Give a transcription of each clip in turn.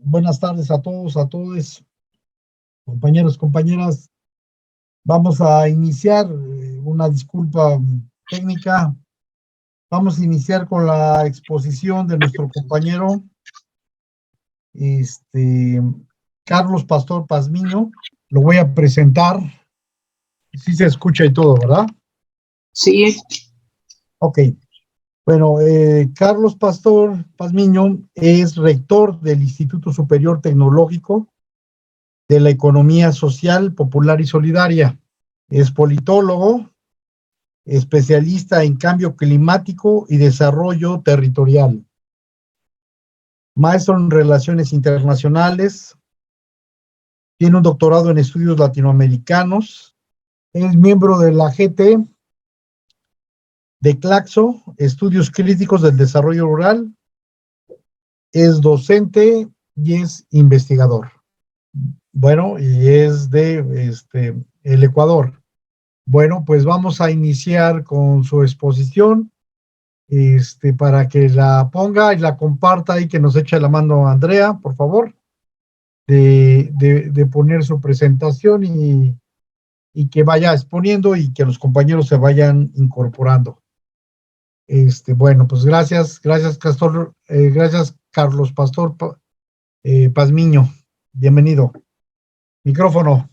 Buenas tardes a todos, a todos, compañeros, compañeras. Vamos a iniciar, una disculpa técnica. Vamos a iniciar con la exposición de nuestro compañero, este, Carlos Pastor Pazmiño. Lo voy a presentar. Sí se escucha y todo, ¿verdad? Sí. Ok. Bueno, Carlos Pastor Pazmiño es rector del Instituto Superior Tecnológico de la Economía Social, Popular y Solidaria. Es politólogo, especialista en cambio climático y desarrollo territorial. Maestro en Relaciones Internacionales. Tiene un doctorado en estudios latinoamericanos. Es miembro de la GT, de Claxo, Estudios Críticos del Desarrollo Rural. Es docente y es investigador. Bueno, y es de el Ecuador. Bueno, pues vamos a iniciar con su exposición, para que la ponga y la comparta y que nos eche la mano a Andrea, por favor, de poner su presentación y que vaya exponiendo y que los compañeros se vayan incorporando. Bueno, pues gracias, gracias Carlos Pastor Pazmiño. Bienvenido. Micrófono.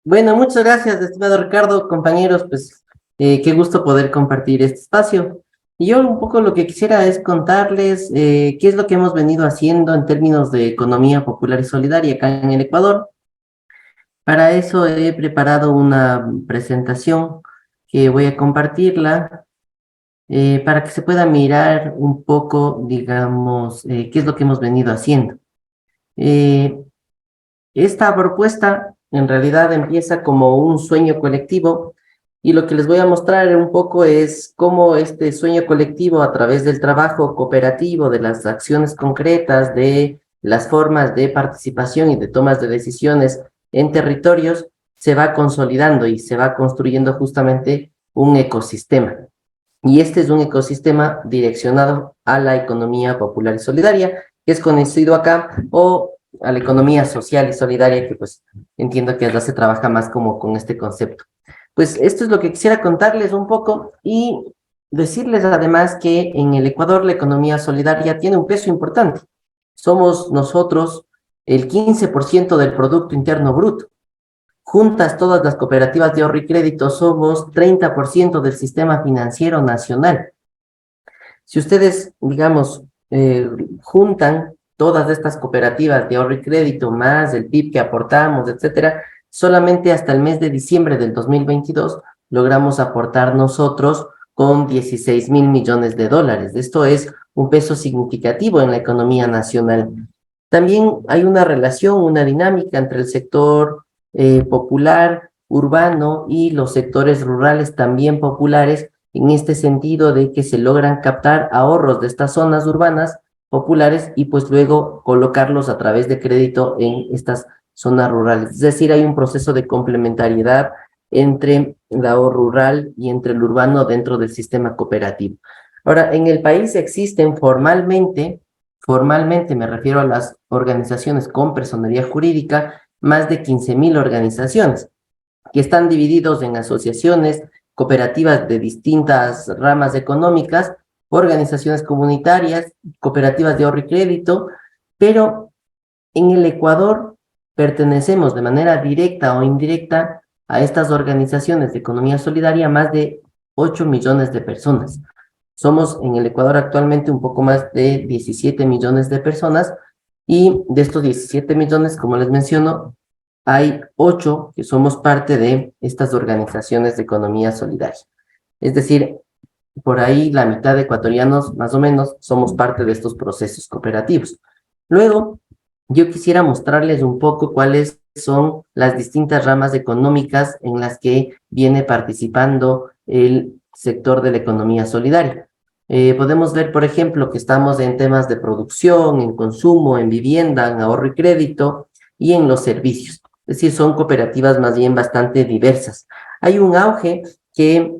Bueno, muchas gracias, estimado Ricardo, compañeros, pues qué gusto poder compartir este espacio. Y yo un poco lo que quisiera es contarles qué es lo que hemos venido haciendo en términos de economía popular y solidaria acá en el Ecuador. Para eso he preparado una presentación que voy a compartirla para que se pueda mirar un poco, digamos, qué es lo que hemos venido haciendo. Esta propuesta en realidad empieza como un sueño colectivo y lo que les voy a mostrar un poco es cómo este sueño colectivo a través del trabajo cooperativo, de las acciones concretas, de las formas de participación y de tomas de decisiones en territorios, se va consolidando y se va construyendo justamente un ecosistema. Y este es un ecosistema direccionado a la economía popular y solidaria, que es conocido acá, o a la economía social y solidaria, que pues entiendo que allá se trabaja más como con este concepto. Pues esto es lo que quisiera contarles un poco y decirles además que en el Ecuador la economía solidaria tiene un peso importante. Somos nosotros el 15% del Producto Interno Bruto. Juntas todas las cooperativas de ahorro y crédito somos 30% del sistema financiero nacional. Si ustedes, digamos, juntan todas estas cooperativas de ahorro y crédito más el PIB que aportamos, etcétera, solamente hasta el mes de diciembre del 2022 logramos aportar nosotros con 16.000 millones de dólares. Esto es un peso significativo en la economía nacional. También hay una relación, una dinámica entre el sector popular, urbano y los sectores rurales también populares, en este sentido de que se logran captar ahorros de estas zonas urbanas populares y pues luego colocarlos a través de crédito en estas zonas rurales. Es decir, hay un proceso de complementariedad entre el ahorro rural y entre el urbano dentro del sistema cooperativo. Ahora, en el país existen formalmente me refiero a las organizaciones con personería jurídica, más de 15.000 organizaciones que están divididos en asociaciones, cooperativas de distintas ramas económicas, organizaciones comunitarias, cooperativas de ahorro y crédito, pero en el Ecuador pertenecemos de manera directa o indirecta a estas organizaciones de economía solidaria más de 8 millones de personas. Somos en el Ecuador actualmente un poco más de 17 millones de personas y de estos 17 millones, como les menciono, hay 8 que somos parte de estas organizaciones de economía solidaria. Es decir, por ahí la mitad de ecuatorianos, más o menos, somos parte de estos procesos cooperativos. Luego, yo quisiera mostrarles un poco cuáles son las distintas ramas económicas en las que viene participando el sector de la economía solidaria. Podemos ver, por ejemplo, que estamos en temas de producción, en consumo, en vivienda, en ahorro y crédito y en los servicios. Es decir, son cooperativas más bien bastante diversas. Hay un auge que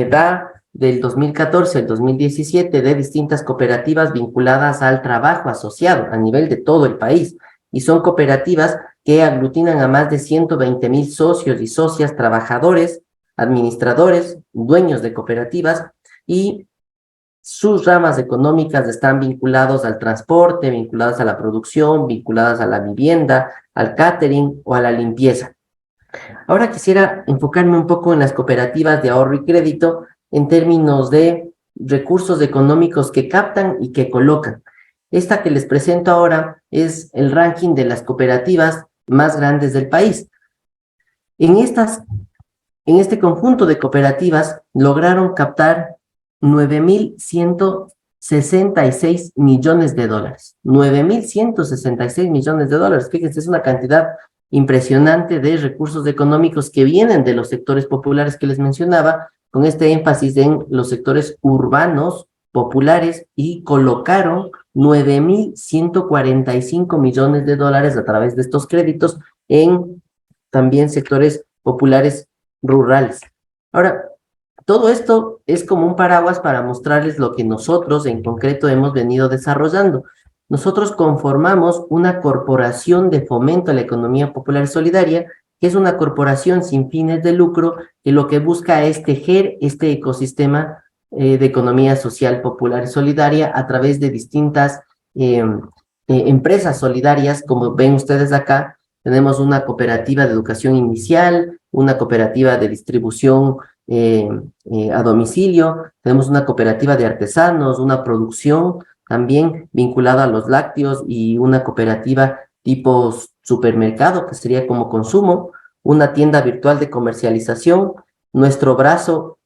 da del 2014 al 2017 de distintas cooperativas vinculadas al trabajo asociado a nivel de todo el país. Y son cooperativas que aglutinan a más de 120,000 socios y socias, trabajadores, administradores, dueños de cooperativas, y sus ramas económicas están vinculados al transporte, vinculadas a la producción, vinculadas a la vivienda, al catering o a la limpieza. Ahora quisiera enfocarme un poco en las cooperativas de ahorro y crédito en términos de recursos económicos que captan y que colocan. Esta que les presento ahora es el ranking de las cooperativas más grandes del país. En este conjunto de cooperativas lograron captar 9,166 millones de dólares. 9,166 millones de dólares. Fíjense, es una cantidad impresionante de recursos económicos que vienen de los sectores populares que les mencionaba, con este énfasis en los sectores urbanos, populares, y colocaron 9,145 millones de dólares a través de estos créditos en también sectores populares rurales. Ahora, todo esto es como un paraguas para mostrarles lo que nosotros en concreto hemos venido desarrollando. Nosotros conformamos una corporación de fomento a la economía popular y solidaria, que es una corporación sin fines de lucro que lo que busca es tejer este ecosistema de economía social, popular y solidaria a través de distintas empresas solidarias, como ven ustedes acá. Tenemos una cooperativa de educación inicial, una cooperativa de distribución a domicilio, tenemos una cooperativa de artesanos, una producción también vinculada a los lácteos y una cooperativa tipo supermercado, que sería como consumo, una tienda virtual de comercialización, nuestro brazo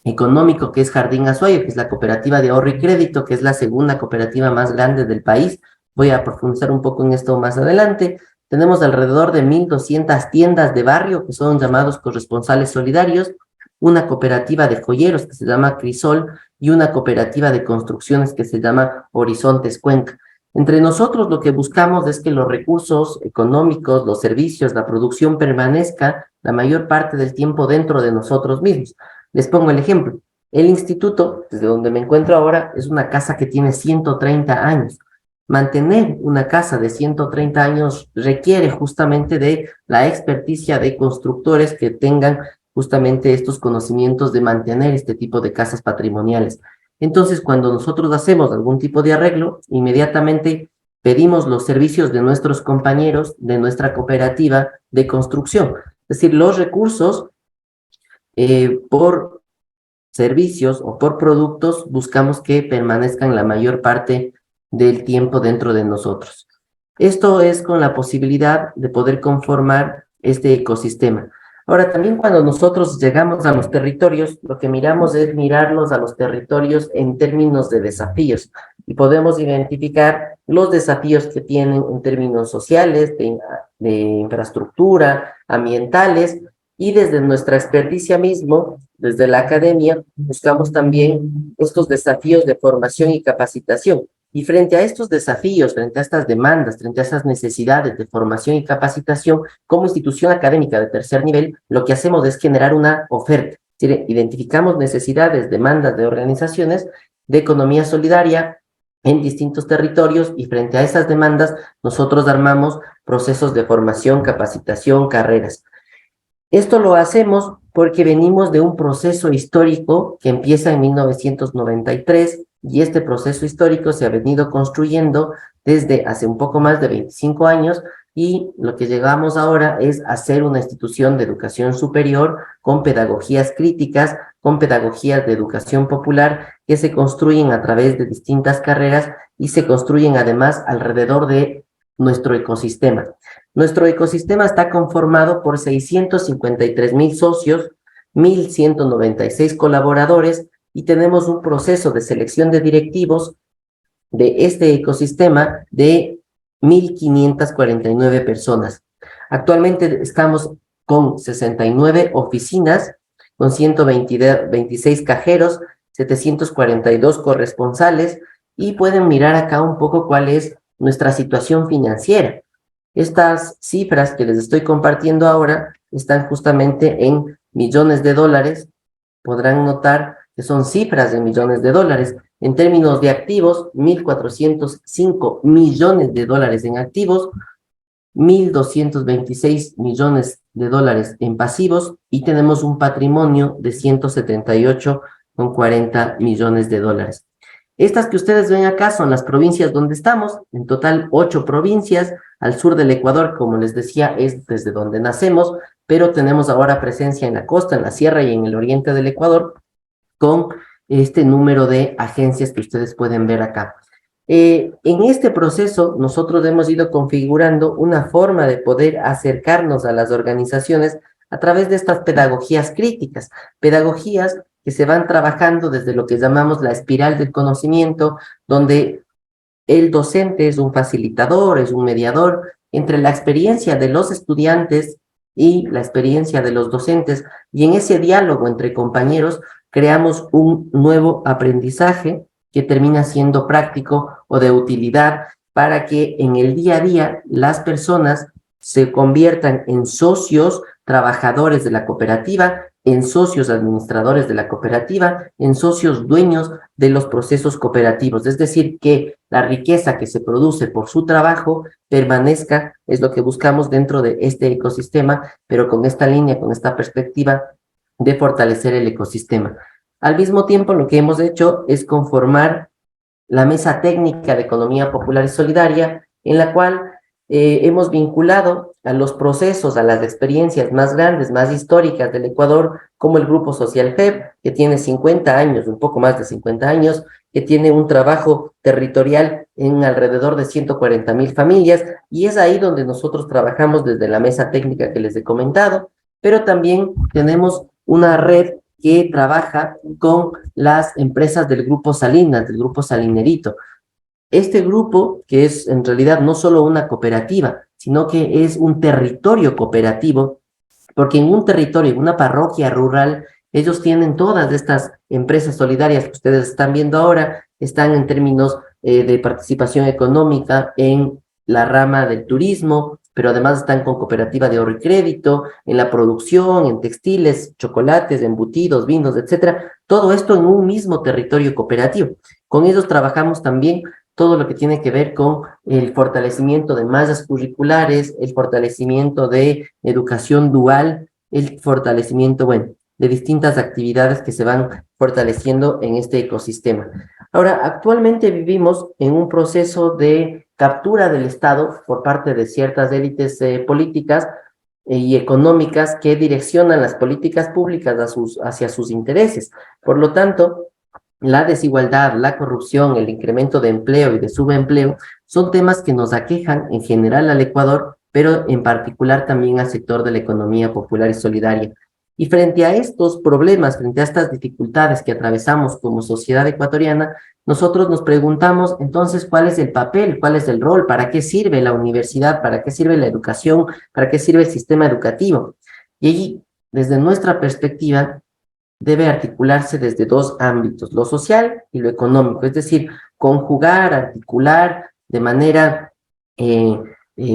económico que es Jardín Azuayo, que es la cooperativa de ahorro y crédito, que es la segunda cooperativa más grande del país. Voy a profundizar un poco en esto más adelante. Tenemos alrededor de 1,200 tiendas de barrio que son llamados corresponsales solidarios, una cooperativa de joyeros que se llama Crisol y una cooperativa de construcciones que se llama Horizontes Cuenca. Entre nosotros lo que buscamos es que los recursos económicos, los servicios, la producción permanezca la mayor parte del tiempo dentro de nosotros mismos. Les pongo el ejemplo. El instituto, desde donde me encuentro ahora, es una casa que tiene 130 años. Mantener una casa de 130 años requiere justamente de la experticia de constructores que tengan justamente estos conocimientos de mantener este tipo de casas patrimoniales. Entonces, cuando nosotros hacemos algún tipo de arreglo, inmediatamente pedimos los servicios de nuestros compañeros de nuestra cooperativa de construcción. Es decir, los recursos por servicios o por productos buscamos que permanezcan la mayor parte del tiempo dentro de nosotros. Esto es con la posibilidad de poder conformar este ecosistema. Ahora, también cuando nosotros llegamos a los territorios, lo que miramos es mirarlos a los territorios en términos de desafíos y podemos identificar los desafíos que tienen en términos sociales, de infraestructura, ambientales, y desde nuestra experticia mismo, desde la academia, buscamos también estos desafíos de formación y capacitación. Y frente a estos desafíos, frente a estas demandas, frente a esas necesidades de formación y capacitación, como institución académica de tercer nivel, lo que hacemos es generar una oferta. Es decir, identificamos necesidades, demandas de organizaciones de economía solidaria en distintos territorios y frente a esas demandas nosotros armamos procesos de formación, capacitación, carreras. Esto lo hacemos porque venimos de un proceso histórico que empieza en 1993 y este proceso histórico se ha venido construyendo desde hace un poco más de 25 años y lo que llegamos ahora es a ser una institución de educación superior con pedagogías críticas, con pedagogías de educación popular que se construyen a través de distintas carreras y se construyen además alrededor de nuestro ecosistema. Nuestro ecosistema está conformado por 653,000 socios, 1,196 colaboradores y tenemos un proceso de selección de directivos de este ecosistema de 1,549 personas. Actualmente estamos con 69 oficinas, con 126 cajeros, 742 corresponsales y pueden mirar acá un poco cuál es nuestra situación financiera. Estas cifras que les estoy compartiendo ahora están justamente en millones de dólares. Podrán notar que son cifras de millones de dólares. En términos de activos, 1.405 millones de dólares en activos, 1.226 millones de dólares en pasivos y tenemos un patrimonio de 178,40 millones de dólares. Estas que ustedes ven acá son las provincias donde estamos, en total 8 provincias, al sur del Ecuador, como les decía, es desde donde nacemos, pero tenemos ahora presencia en la costa, en la sierra y en el oriente del Ecuador, con este número de agencias que ustedes pueden ver acá. En este proceso, nosotros hemos ido configurando una forma de poder acercarnos a las organizaciones a través de estas pedagogías críticas, pedagogías que se van trabajando desde lo que llamamos la espiral del conocimiento, donde el docente es un facilitador, es un mediador entre la experiencia de los estudiantes y la experiencia de los docentes, y en ese diálogo entre compañeros creamos un nuevo aprendizaje que termina siendo práctico o de utilidad para que en el día a día las personas se conviertan en socios trabajadores de la cooperativa, en socios administradores de la cooperativa, en socios dueños de los procesos cooperativos. Es decir, que la riqueza que se produce por su trabajo permanezca, es lo que buscamos dentro de este ecosistema, pero con esta línea, con esta perspectiva de fortalecer el ecosistema. Al mismo tiempo, lo que hemos hecho es conformar la Mesa Técnica de Economía Popular y Solidaria, en la cual hemos vinculado a los procesos, a las experiencias más grandes, más históricas del Ecuador, como el Grupo Social FEB, que tiene 50 años, un poco más de 50 años, que tiene un trabajo territorial en alrededor de 140,000 familias, y es ahí donde nosotros trabajamos desde la mesa técnica que les he comentado, pero también tenemos una red que trabaja con las empresas del Grupo Salinas, del Grupo Salinerito. Este grupo, que es en realidad no solo una cooperativa, sino que es un territorio cooperativo, porque en un territorio, en una parroquia rural, ellos tienen todas estas empresas solidarias que ustedes están viendo ahora, están en términos de participación económica en la rama del turismo, pero además están con cooperativa de ahorro y crédito, en la producción, en textiles, chocolates, embutidos, vinos, etcétera. Todo esto en un mismo territorio cooperativo. Con ellos trabajamos también todo lo que tiene que ver con el fortalecimiento de mallas curriculares, el fortalecimiento de educación dual, el fortalecimiento, bueno, de distintas actividades que se van fortaleciendo en este ecosistema. Ahora, actualmente vivimos en un proceso de captura del Estado por parte de ciertas élites políticas y económicas que direccionan las políticas públicas hacia sus intereses. Por lo tanto, la desigualdad, la corrupción, el incremento de empleo y de subempleo son temas que nos aquejan en general al Ecuador, pero en particular también al sector de la economía popular y solidaria. Y frente a estos problemas, frente a estas dificultades que atravesamos como sociedad ecuatoriana, nosotros nos preguntamos entonces cuál es el papel, cuál es el rol, para qué sirve la universidad, para qué sirve la educación, para qué sirve el sistema educativo. Y allí, desde nuestra perspectiva, debe articularse desde dos ámbitos, lo social y lo económico, es decir, conjugar, articular de manera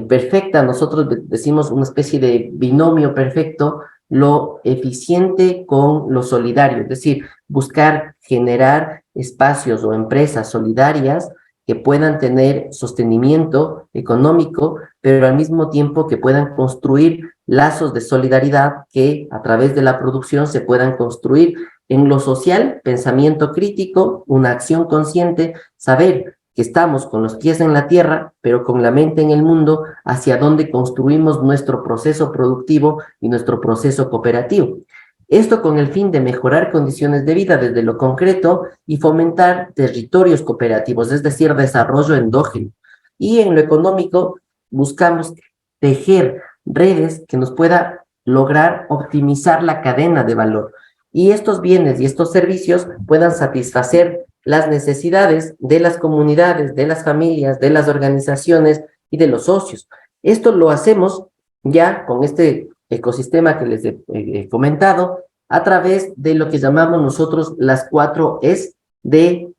perfecta, nosotros decimos una especie de binomio perfecto, lo eficiente con lo solidario, es decir, buscar generar espacios o empresas solidarias que puedan tener sostenimiento económico, pero al mismo tiempo que puedan construir lazos de solidaridad que a través de la producción se puedan construir en lo social, pensamiento crítico, una acción consciente, saber que estamos con los pies en la tierra, pero con la mente en el mundo, hacia donde construimos nuestro proceso productivo y nuestro proceso cooperativo. Esto con el fin de mejorar condiciones de vida desde lo concreto y fomentar territorios cooperativos, es decir, desarrollo endógeno. Y en lo económico buscamos tejer redes que nos pueda lograr optimizar la cadena de valor y estos bienes y estos servicios puedan satisfacer las necesidades de las comunidades, de las familias, de las organizaciones y de los socios. Esto lo hacemos ya con este ecosistema que les he comentado a través de lo que llamamos nosotros las 4 Es de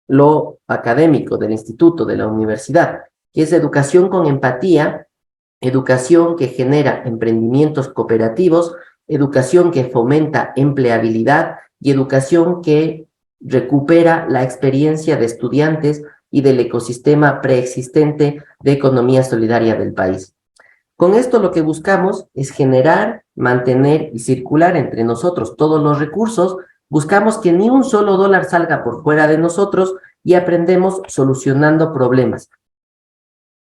lo académico, del instituto, de la universidad, que es educación con empatía, educación que genera emprendimientos cooperativos, educación que fomenta empleabilidad y educación que recupera la experiencia de estudiantes y del ecosistema preexistente de economía solidaria del país. Con esto lo que buscamos es generar, mantener y circular entre nosotros todos los recursos. Buscamos que ni un solo dólar salga por fuera de nosotros y aprendemos solucionando problemas.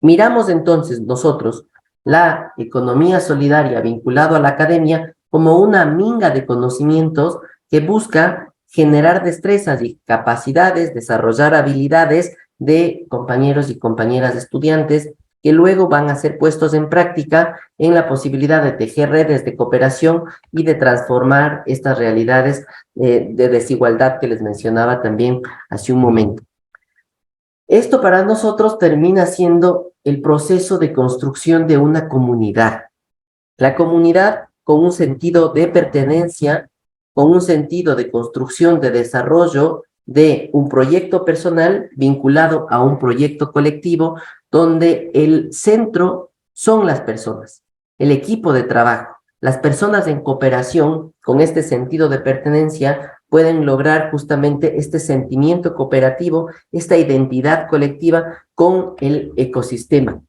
Miramos entonces nosotros la economía solidaria vinculada a la academia como una minga de conocimientos que busca generar destrezas y capacidades, desarrollar habilidades de compañeros y compañeras estudiantes que luego van a ser puestos en práctica en la posibilidad de tejer redes de cooperación y de transformar estas realidades de desigualdad que les mencionaba también hace un momento. Esto para nosotros termina siendo el proceso de construcción de una comunidad. La comunidad con un sentido de pertenencia, con un sentido de construcción, de desarrollo de un proyecto personal vinculado a un proyecto colectivo, donde el centro son las personas, el equipo de trabajo. Las personas en cooperación con este sentido de pertenencia pueden lograr justamente este sentimiento cooperativo, esta identidad colectiva con el ecosistema.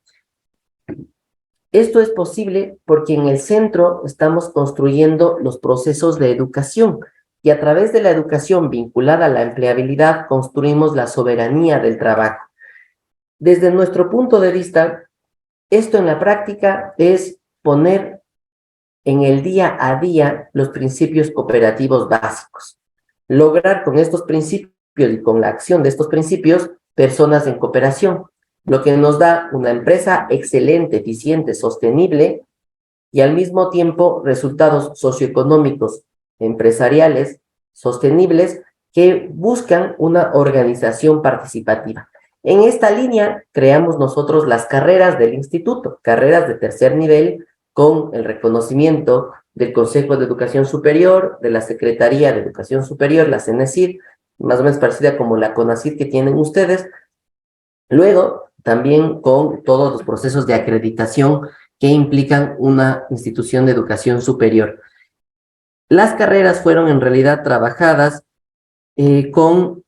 Esto es posible porque en el centro estamos construyendo los procesos de educación y a través de la educación vinculada a la empleabilidad construimos la soberanía del trabajo. Desde nuestro punto de vista, esto en la práctica es poner en el día a día los principios cooperativos básicos. Lograr con estos principios y con la acción de estos principios personas en cooperación, lo que nos da una empresa excelente, eficiente, sostenible y al mismo tiempo resultados socioeconómicos, empresariales, sostenibles que buscan una organización participativa. En esta línea creamos nosotros las carreras del instituto, carreras de tercer nivel con el reconocimiento del Consejo de Educación Superior, de la Secretaría de Educación Superior, la CENESID, más o menos parecida como la CONACYT que tienen ustedes. Luego, también con todos los procesos de acreditación que implican una institución de educación superior. Las carreras fueron en realidad trabajadas con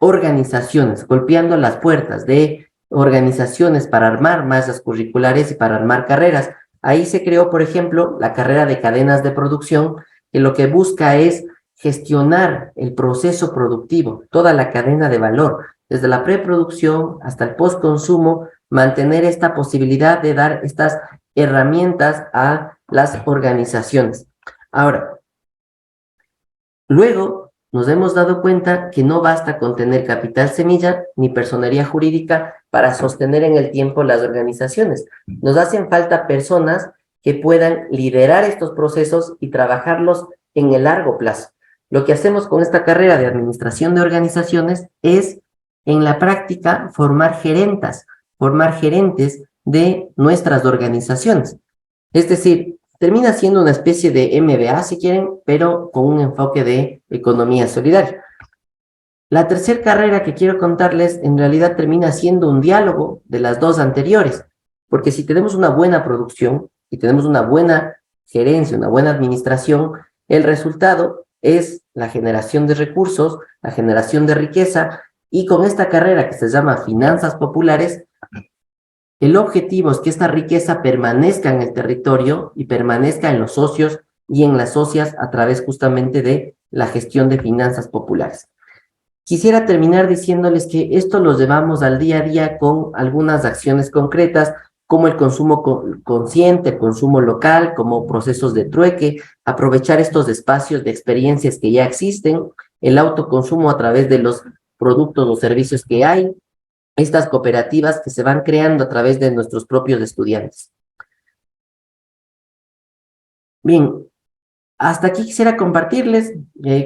organizaciones, golpeando las puertas de organizaciones para armar masas curriculares y para armar carreras. Ahí se creó, por ejemplo, la carrera de cadenas de producción, que lo que busca es gestionar el proceso productivo, toda la cadena de valor, desde la preproducción hasta el postconsumo, mantener esta posibilidad de dar estas herramientas a las organizaciones. Ahora, luego nos hemos dado cuenta que no basta con tener capital semilla ni personería jurídica para sostener en el tiempo las organizaciones. Nos hacen falta personas que puedan liderar estos procesos y trabajarlos en el largo plazo. Lo que hacemos con esta carrera de administración de organizaciones es, en la práctica, formar gerentes de nuestras organizaciones. Es decir, termina siendo una especie de MBA, si quieren, pero con un enfoque de economía solidaria. La tercera carrera que quiero contarles en realidad termina siendo un diálogo de las dos anteriores, porque si tenemos una buena producción y tenemos una buena gerencia, una buena administración, el resultado es la generación de recursos, la generación de riqueza, y con esta carrera que se llama Finanzas Populares, el objetivo es que esta riqueza permanezca en el territorio y permanezca en los socios y en las socias a través justamente de la gestión de finanzas populares. Quisiera terminar diciéndoles que esto lo llevamos al día a día con algunas acciones concretas, como el consumo consciente, el consumo local, como procesos de trueque, aprovechar estos espacios de experiencias que ya existen, el autoconsumo a través de los productos o servicios que hay, estas cooperativas que se van creando a través de nuestros propios estudiantes. Bien, hasta aquí quisiera compartirles,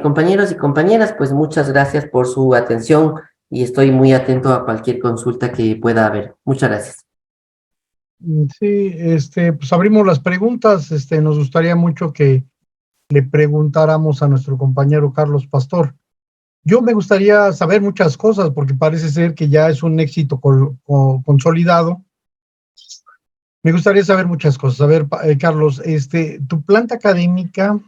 compañeros y compañeras, pues muchas gracias por su atención y estoy muy atento a cualquier consulta que pueda haber. Muchas gracias. Sí, pues abrimos las preguntas. Nos gustaría mucho que le preguntáramos a nuestro compañero Carlos Pastor. Yo me gustaría saber muchas cosas porque parece ser que ya es un éxito consolidado. Me gustaría saber muchas cosas. A ver, Carlos, tu planta académica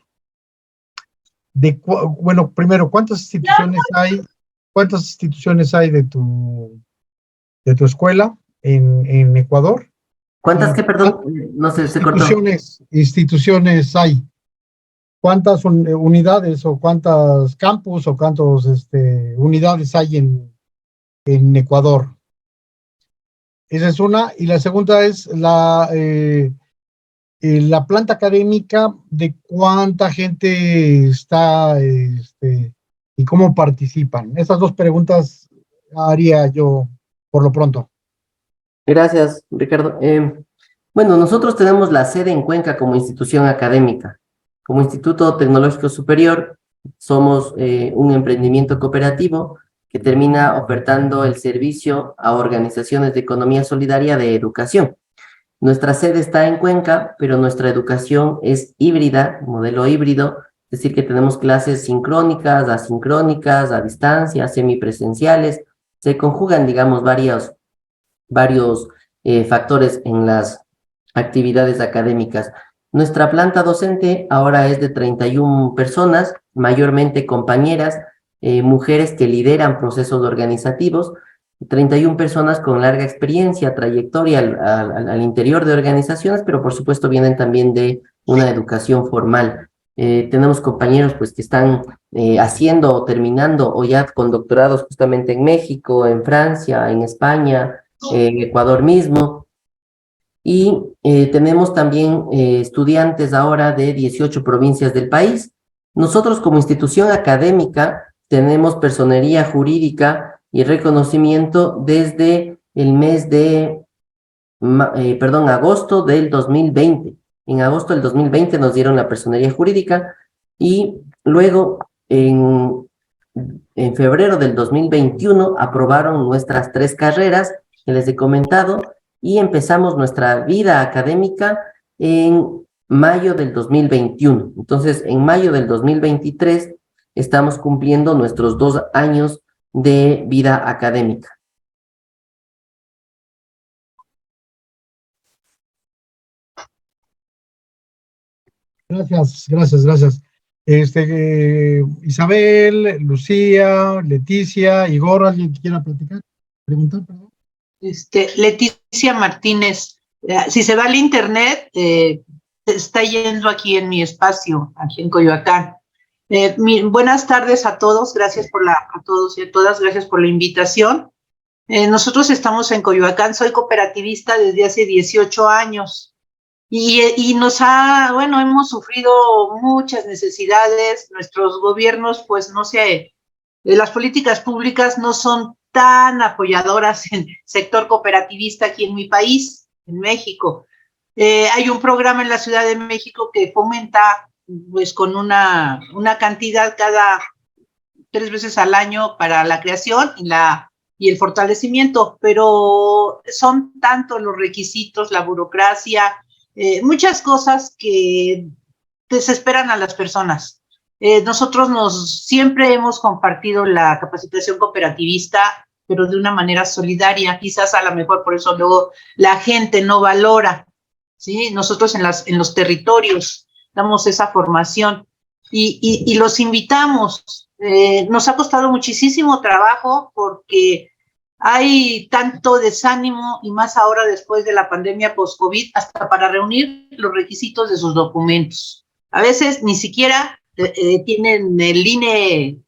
bueno, primero, ¿cuántas instituciones hay de tu escuela en Ecuador? ¿Cuántas ¿Y que, perdón? No sé, se cortó. instituciones hay? ¿Cuántas unidades o cuántas campus o cuántas unidades hay en Ecuador? Esa es una. Y la segunda es la planta académica, de cuánta gente está y cómo participan. Esas dos preguntas haría yo por lo pronto. Gracias, Ricardo. Bueno, nosotros tenemos la sede en Cuenca como institución académica. Como Instituto Tecnológico Superior, somos un emprendimiento cooperativo que termina ofertando el servicio a organizaciones de economía solidaria de educación. Nuestra sede está en Cuenca, pero nuestra educación es híbrida, modelo híbrido, es decir, que tenemos clases sincrónicas, asincrónicas, a distancia, semipresenciales. Se conjugan, digamos, varios factores en las actividades académicas. Nuestra planta docente ahora es de 31 personas, mayormente compañeras, mujeres que lideran procesos organizativos, 31 personas con larga experiencia, trayectoria al interior de organizaciones, pero por supuesto vienen también de una educación formal. Tenemos compañeros pues que están haciendo o terminando o ya con doctorados justamente en México, en Francia, en España, en Ecuador mismo. Y tenemos también estudiantes ahora de 18 provincias del país. Nosotros como institución académica tenemos personería jurídica y reconocimiento desde el mes de, agosto del 2020. En agosto del 2020 nos dieron la personería jurídica y luego en febrero del 2021 aprobaron nuestras 3 carreras que les he comentado y empezamos nuestra vida académica en mayo del 2021. Entonces, en mayo del 2023 estamos cumpliendo nuestros 2 años de vida académica. Gracias. Isabel, Lucía, Leticia, Igor, ¿alguien que quiera preguntar, perdón? Leticia Martínez, si se va al internet, está yendo aquí en mi espacio, aquí en Coyoacán. Buenas tardes a todos, a todos y a todas, gracias por la invitación. Nosotros estamos en Coyoacán, soy cooperativista desde hace 18 años y hemos sufrido muchas necesidades, nuestros gobiernos, pues no sé, las políticas públicas no son tan apoyadoras en el sector cooperativista aquí en mi país, en México. Hay un programa en la Ciudad de México que fomenta, pues, con una cantidad cada 3 veces al año para la creación y el fortalecimiento, pero son tanto los requisitos, la burocracia, muchas cosas que desesperan a las personas. Nosotros siempre hemos compartido la capacitación cooperativista, pero de una manera solidaria, quizás a lo mejor por eso luego la gente no valora, ¿sí? Nosotros en los territorios damos esa formación y los invitamos. Nos ha costado muchísimo trabajo porque hay tanto desánimo y más ahora después de la pandemia post-COVID, hasta para reunir los requisitos de sus documentos. A veces ni siquiera tienen el INE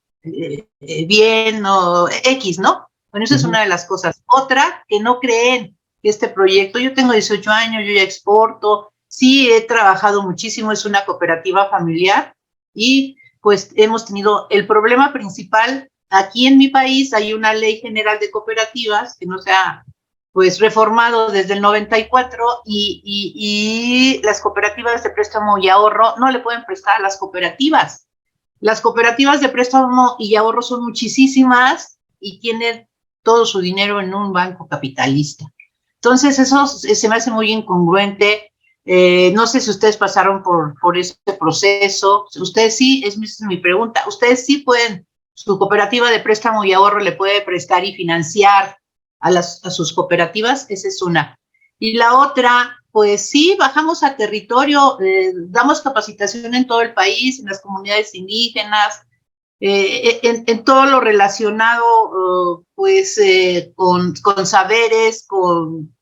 bien o X, ¿no? Bueno, esa es una de las cosas. Otra, que no creen que este proyecto, yo tengo 18 años, yo ya exporto, sí he trabajado muchísimo, es una cooperativa familiar y pues hemos tenido el problema principal. Aquí en mi país hay una ley general de cooperativas que no se ha pues reformado desde el 94 y las cooperativas de préstamo y ahorro no le pueden prestar a las cooperativas. Las cooperativas de préstamo y ahorro son muchísimas y tienen todo su dinero en un banco capitalista. Entonces eso se me hace muy incongruente. No sé si ustedes pasaron por este proceso. Ustedes sí, esa es mi pregunta. Ustedes sí pueden, su cooperativa de préstamo y ahorro le puede prestar y financiar a sus cooperativas. Esa es una. Y la otra, pues sí, bajamos a territorio, damos capacitación en todo el país, en las comunidades indígenas, en todo lo relacionado con saberes, con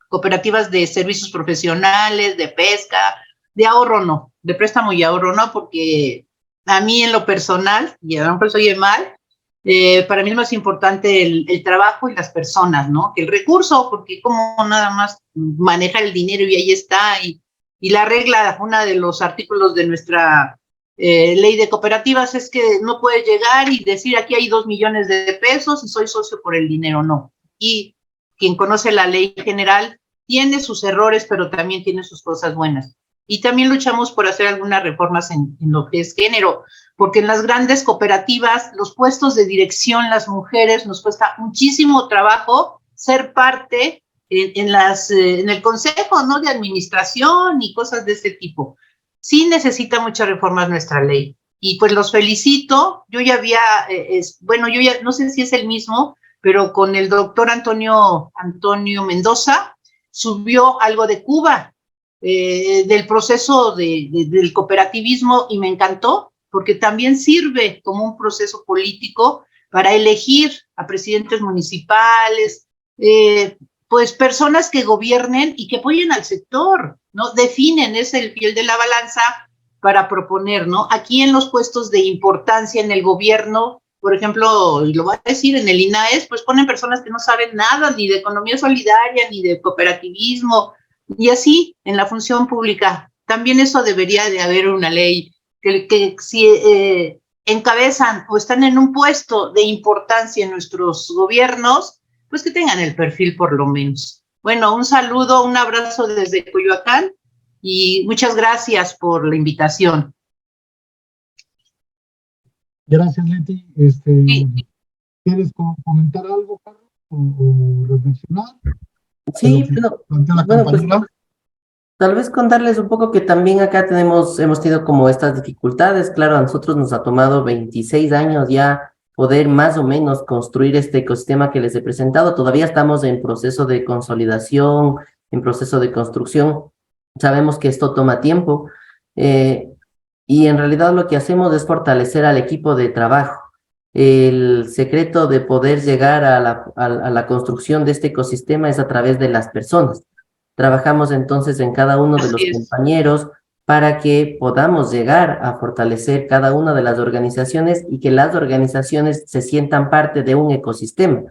cooperativas de servicios profesionales, de pesca, de ahorro no, de préstamo y ahorro no, porque a mí en lo personal, y a lo mejor soy mal, para mí es más importante el trabajo y las personas, ¿no? Que el recurso, porque como nada más maneja el dinero y ahí está, y la regla, uno de los artículos de nuestra ley de cooperativas es que no puedes llegar y decir aquí hay 2 millones de pesos y soy socio por el dinero, no. Y quien conoce la ley general tiene sus errores, pero también tiene sus cosas buenas. Y también luchamos por hacer algunas reformas en lo que es género, porque en las grandes cooperativas, los puestos de dirección, las mujeres, nos cuesta muchísimo trabajo ser parte en el consejo, ¿no? De administración y cosas de ese tipo. Sí necesita muchas reformas nuestra ley. Y pues los felicito. Yo ya había, yo ya no sé si es el mismo, pero con el doctor Antonio Mendoza subió algo de Cuba, del proceso del cooperativismo, y me encantó, porque también sirve como un proceso político para elegir a presidentes municipales, pues personas que gobiernen y que apoyen al sector, ¿no? Definen, es el fiel de la balanza para proponer, ¿no? Aquí en los puestos de importancia en el gobierno, por ejemplo, y lo voy a decir, en el INAES, pues ponen personas que no saben nada, ni de economía solidaria, ni de cooperativismo, y así en la función pública. También eso debería de haber una ley que si encabezan o están en un puesto de importancia en nuestros gobiernos, pues que tengan el perfil por lo menos. Bueno, un saludo, un abrazo desde Coyoacán y muchas gracias por la invitación. Gracias, Leti. Sí. ¿Quieres comentar algo, Carlos, o reflexionar? Sí, bueno, pues tal vez contarles un poco que también acá hemos tenido como estas dificultades. Claro, a nosotros nos ha tomado 26 años ya poder más o menos construir este ecosistema que les he presentado. Todavía estamos en proceso de consolidación, en proceso de construcción. Sabemos que esto toma tiempo y en realidad lo que hacemos es fortalecer al equipo de trabajo. El secreto de poder llegar a la construcción de este ecosistema es a través de las personas. Trabajamos entonces en cada uno de los compañeros para que podamos llegar a fortalecer cada una de las organizaciones y que las organizaciones se sientan parte de un ecosistema.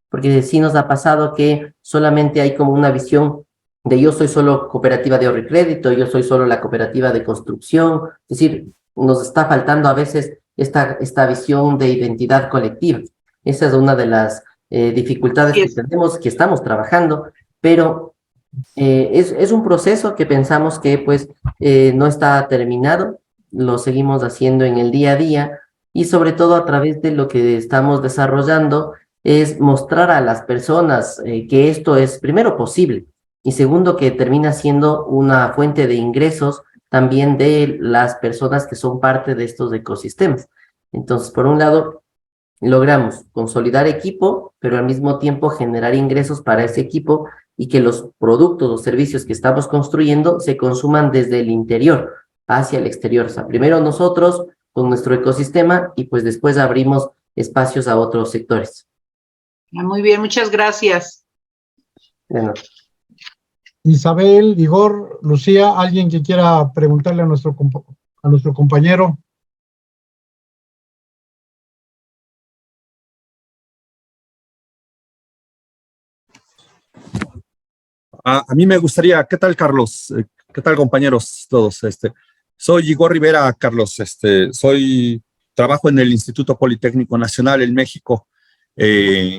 Porque sí nos ha pasado que solamente hay como una visión de yo soy solo cooperativa de ahorro y crédito, yo soy solo la cooperativa de construcción. Es decir, nos está faltando a veces esta visión de identidad colectiva. Esa es una de las dificultades que tenemos, que estamos trabajando, pero es un proceso que pensamos que pues no está terminado, lo seguimos haciendo en el día a día y sobre todo a través de lo que estamos desarrollando es mostrar a las personas que esto es primero posible y segundo que termina siendo una fuente de ingresos también de las personas que son parte de estos ecosistemas. Entonces, por un lado, logramos consolidar equipo, pero al mismo tiempo generar ingresos para ese equipo y que los productos o servicios que estamos construyendo se consuman desde el interior hacia el exterior. O sea, primero nosotros con nuestro ecosistema y pues después abrimos espacios a otros sectores. Muy bien, muchas gracias. Bueno. Isabel, Igor, Lucía, ¿alguien que quiera preguntarle a nuestro compañero? A mí me gustaría, ¿qué tal, Carlos? ¿Qué tal, compañeros todos? Soy Igor Rivera, Carlos. Trabajo en el Instituto Politécnico Nacional en México. Y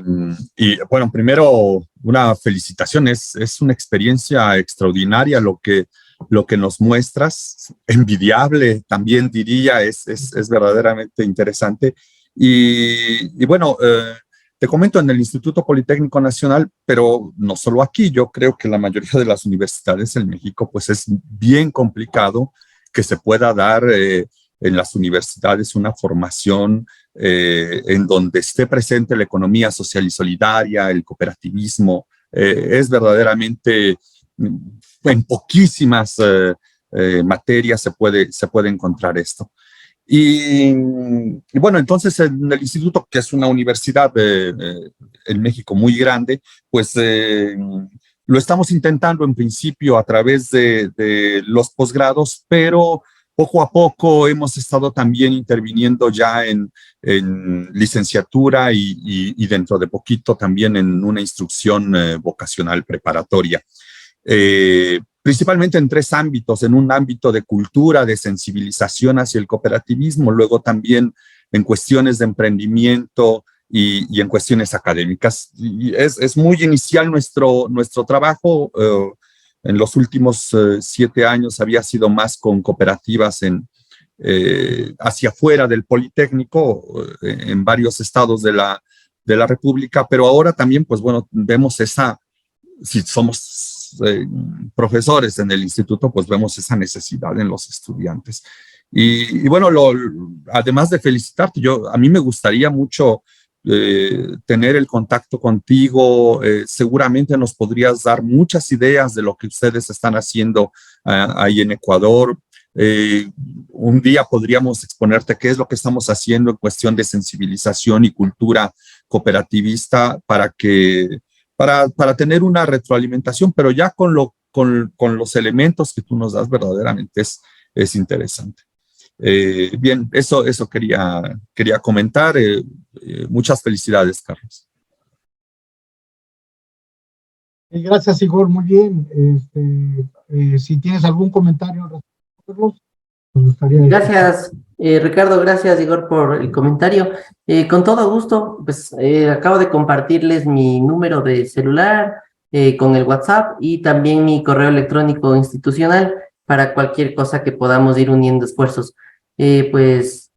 bueno, primero, una felicitación. Es una experiencia extraordinaria lo que nos muestras. Envidiable, también diría, es verdaderamente interesante. Y bueno, te comento, en el Instituto Politécnico Nacional, pero no solo aquí, yo creo que la mayoría de las universidades en México, pues es bien complicado que se pueda dar en las universidades una formación en donde esté presente la economía social y solidaria, el cooperativismo. Es verdaderamente en poquísimas materias se puede encontrar esto. Y bueno, entonces en el instituto, que es una universidad en México muy grande, pues lo estamos intentando en principio a través de los posgrados, pero poco a poco hemos estado también interviniendo ya en licenciatura y dentro de poquito también en una instrucción vocacional preparatoria. Principalmente en 3 ámbitos: en un ámbito de cultura, de sensibilización hacia el cooperativismo, luego también en cuestiones de emprendimiento y en cuestiones académicas. Y es muy inicial nuestro trabajo. En los últimos 7 años había sido más con cooperativas hacia afuera del Politécnico, en varios estados de la República, pero ahora también, pues bueno, vemos si somos profesores en el instituto, pues vemos esa necesidad en los estudiantes. Y bueno, además de felicitarte, a mí me gustaría mucho tener el contacto contigo. Seguramente nos podrías dar muchas ideas de lo que ustedes están haciendo ahí en Ecuador. Un día podríamos exponerte qué es lo que estamos haciendo en cuestión de sensibilización y cultura cooperativista para tener una retroalimentación, pero ya con los elementos que tú nos das, verdaderamente es interesante. Bien, eso quería comentar. Muchas felicidades, Carlos. Gracias, Igor, muy bien. Si tienes algún comentario, nos gustaría. Gracias, Ricardo, gracias, Igor, por el comentario. Con todo gusto, pues acabo de compartirles mi número de celular con el WhatsApp y también mi correo electrónico institucional para cualquier cosa que podamos ir uniendo esfuerzos. Pues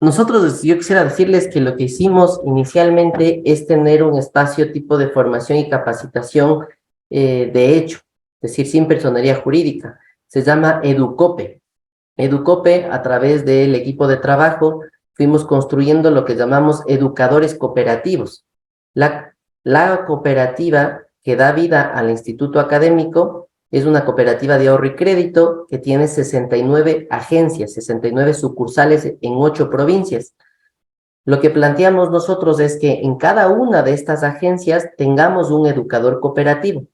nosotros, yo quisiera decirles que lo que hicimos inicialmente es tener un espacio tipo de formación y capacitación de hecho, es decir, sin personería jurídica. Se llama Educope. Educope, a través del equipo de trabajo, fuimos construyendo lo que llamamos educadores cooperativos. La cooperativa que da vida al instituto académico es una cooperativa de ahorro y crédito que tiene 69 agencias, 69 sucursales en 8 provincias. Lo que planteamos nosotros es que en cada una de estas agencias tengamos un educador cooperativo.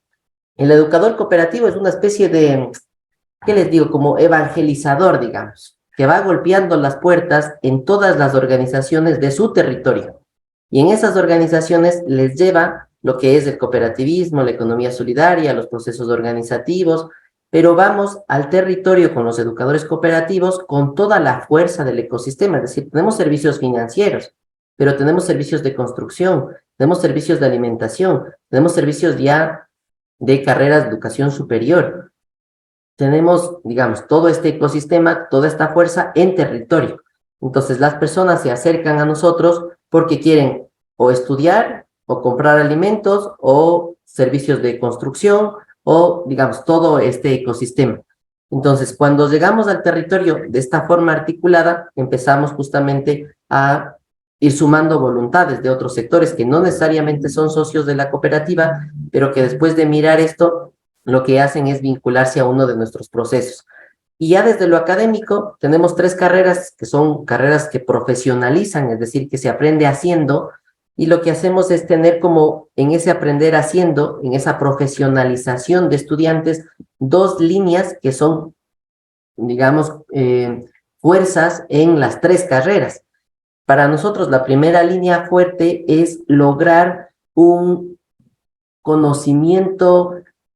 El educador cooperativo es una especie de, ¿qué les digo? Como evangelizador, digamos, que va golpeando las puertas en todas las organizaciones de su territorio. Y en esas organizaciones les lleva lo que es el cooperativismo, la economía solidaria, los procesos organizativos, pero vamos al territorio con los educadores cooperativos con toda la fuerza del ecosistema. Es decir, tenemos servicios financieros, pero tenemos servicios de construcción, tenemos servicios de alimentación, tenemos servicios ya de carreras de educación superior. Tenemos, digamos, todo este ecosistema, toda esta fuerza en territorio. Entonces, las personas se acercan a nosotros porque quieren o estudiar, o comprar alimentos, o servicios de construcción, o, digamos, todo este ecosistema. Entonces, cuando llegamos al territorio de esta forma articulada, empezamos justamente a ir sumando voluntades de otros sectores que no necesariamente son socios de la cooperativa, pero que después de mirar esto, lo que hacen es vincularse a uno de nuestros procesos. Y ya desde lo académico, tenemos 3 carreras que son carreras que profesionalizan, es decir, que se aprende haciendo, y lo que hacemos es tener como en ese aprender haciendo, en esa profesionalización de estudiantes, 2 líneas que son, digamos, fuerzas en las 3 carreras. Para nosotros, la primera línea fuerte es lograr un conocimiento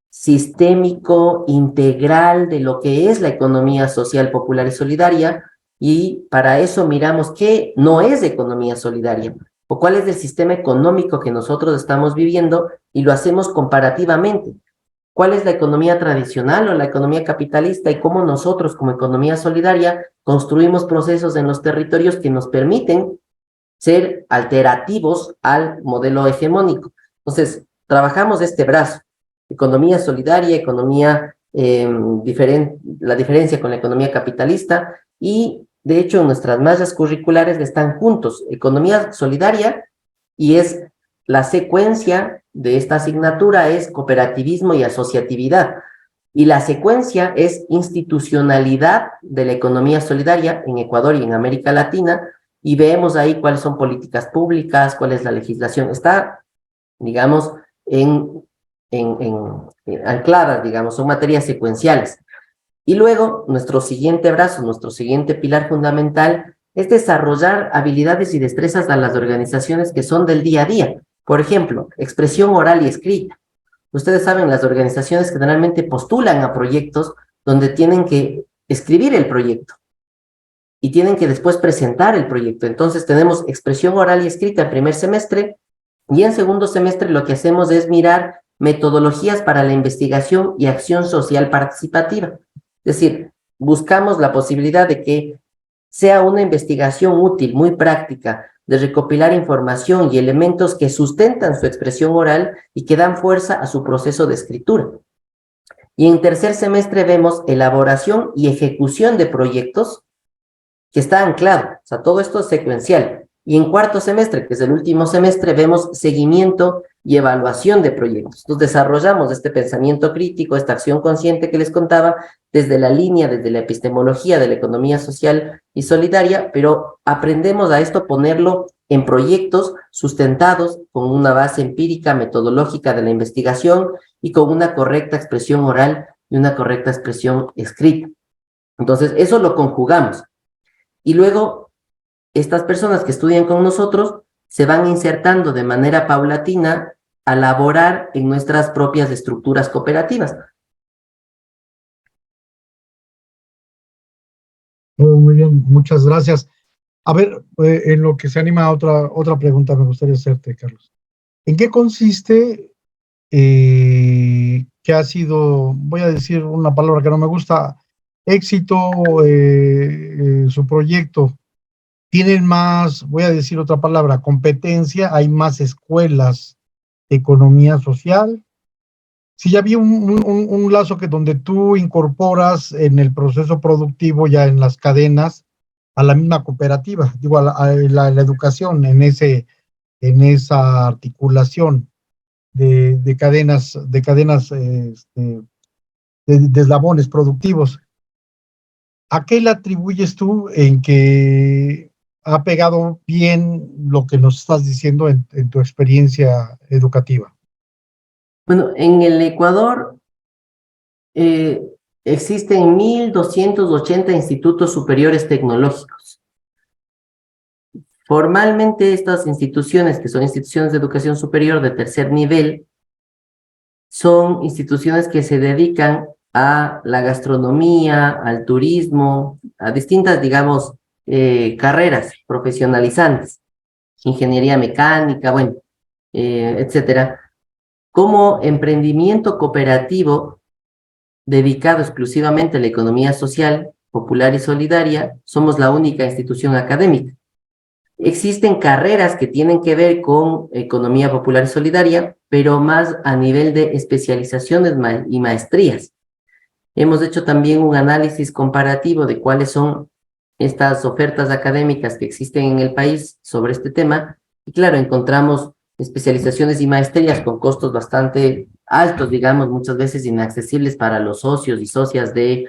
sistémico, integral de lo que es la economía social, popular y solidaria, y para eso miramos qué no es economía solidaria, o cuál es el sistema económico que nosotros estamos viviendo, y lo hacemos comparativamente. ¿Cuál es la economía tradicional o la economía capitalista? Y cómo nosotros, como economía solidaria, construimos procesos en los territorios que nos permiten ser alterativos al modelo hegemónico. Entonces, trabajamos este brazo. Economía solidaria, economía la diferencia con la economía capitalista, y de hecho nuestras mallas curriculares están juntos, economía solidaria, y es la secuencia de esta asignatura es cooperativismo y asociatividad. Y la secuencia es institucionalidad de la economía solidaria en Ecuador y en América Latina, y vemos ahí cuáles son políticas públicas, cuál es la legislación. Está, digamos, ancladas, digamos, son materias secuenciales. Y luego, nuestro siguiente brazo, nuestro siguiente pilar fundamental es desarrollar habilidades y destrezas a las organizaciones que son del día a día. Por ejemplo, expresión oral y escrita. Ustedes saben, las organizaciones generalmente postulan a proyectos donde tienen que escribir el proyecto y tienen que después presentar el proyecto. Entonces tenemos expresión oral y escrita en primer semestre, y en segundo semestre lo que hacemos es mirar metodologías para la investigación y acción social participativa. Es decir, buscamos la posibilidad de que sea una investigación útil, muy práctica, de recopilar información y elementos que sustentan su expresión oral y que dan fuerza a su proceso de escritura. Y en tercer semestre vemos elaboración y ejecución de proyectos que está anclado, o sea, todo esto es secuencial. Y en cuarto semestre, que es el último semestre, vemos seguimiento y evaluación de proyectos. Entonces desarrollamos este pensamiento crítico, esta acción consciente que les contaba, desde la línea, desde la epistemología de la economía social y solidaria, pero aprendemos a esto ponerlo en proyectos sustentados con una base empírica, metodológica de la investigación y con una correcta expresión oral y una correcta expresión escrita. Entonces, eso lo conjugamos. Y luego, estas personas que estudian con nosotros se van insertando de manera paulatina a laborar en nuestras propias estructuras cooperativas. Muy bien, muchas gracias. A ver, en lo que se anima a otra pregunta me gustaría hacerte, Carlos. ¿En qué consiste que ha sido, voy a decir una palabra que no me gusta, éxito su proyecto? ¿Tienen más, voy a decir otra palabra, competencia? ¿Hay más escuelas de economía social? Si ya vi un lazo que donde tú incorporas en el proceso productivo, ya en las cadenas, a la misma cooperativa, digo, a la educación en esa articulación de cadenas, de eslabones productivos. ¿A qué le atribuyes tú en que ha pegado bien lo que nos estás diciendo en tu experiencia educativa? Bueno, en el Ecuador existen 1.280 institutos superiores tecnológicos. Formalmente, estas instituciones, que son instituciones de educación superior de tercer nivel, son instituciones que se dedican a la gastronomía, al turismo, a distintas, digamos, carreras profesionalizantes, ingeniería mecánica, bueno, etcétera, como emprendimiento cooperativo dedicado exclusivamente a la economía social, popular y solidaria. Somos la única institución académica. Existen carreras que tienen que ver con economía popular y solidaria, pero más a nivel de especializaciones y maestrías. Hemos hecho también un análisis comparativo de cuáles son estas ofertas académicas que existen en el país sobre este tema, y claro, encontramos especializaciones y maestrías con costos bastante altos, digamos, muchas veces inaccesibles para los socios y socias de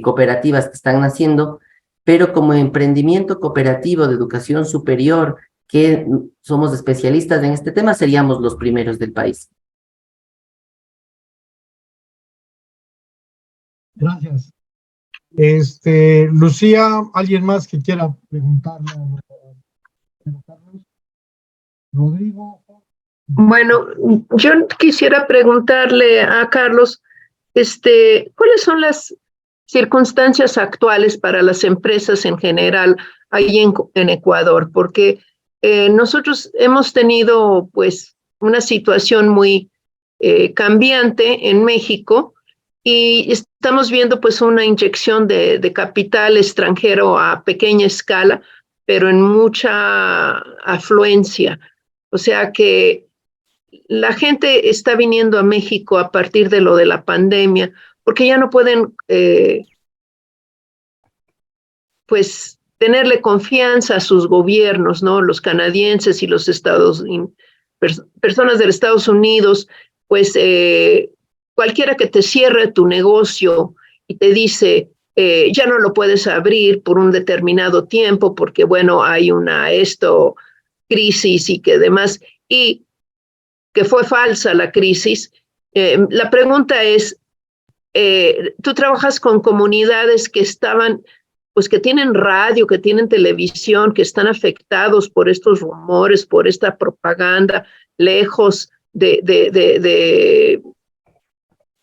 cooperativas que están naciendo, pero como emprendimiento cooperativo de educación superior, que somos especialistas en este tema, seríamos los primeros del país. Gracias. Lucía, ¿alguien más que quiera preguntarle a Carlos? Rodrigo. Bueno, yo quisiera preguntarle a Carlos, ¿cuáles son las circunstancias actuales para las empresas en general ahí en Ecuador? Porque nosotros hemos tenido pues una situación muy cambiante en México y estamos viendo pues una inyección de capital extranjero a pequeña escala, pero en mucha afluencia. O sea que la gente está viniendo a México a partir de lo de la pandemia, porque ya no pueden pues tenerle confianza a sus gobiernos, ¿no? Los canadienses y los personas de Estados Unidos, pues cualquiera que te cierre tu negocio y te dice, ya no lo puedes abrir por un determinado tiempo porque, bueno, hay una crisis y que demás, y que fue falsa la crisis. La pregunta es, tú trabajas con comunidades que estaban, pues que tienen radio, que tienen televisión, que están afectados por estos rumores, por esta propaganda, lejos de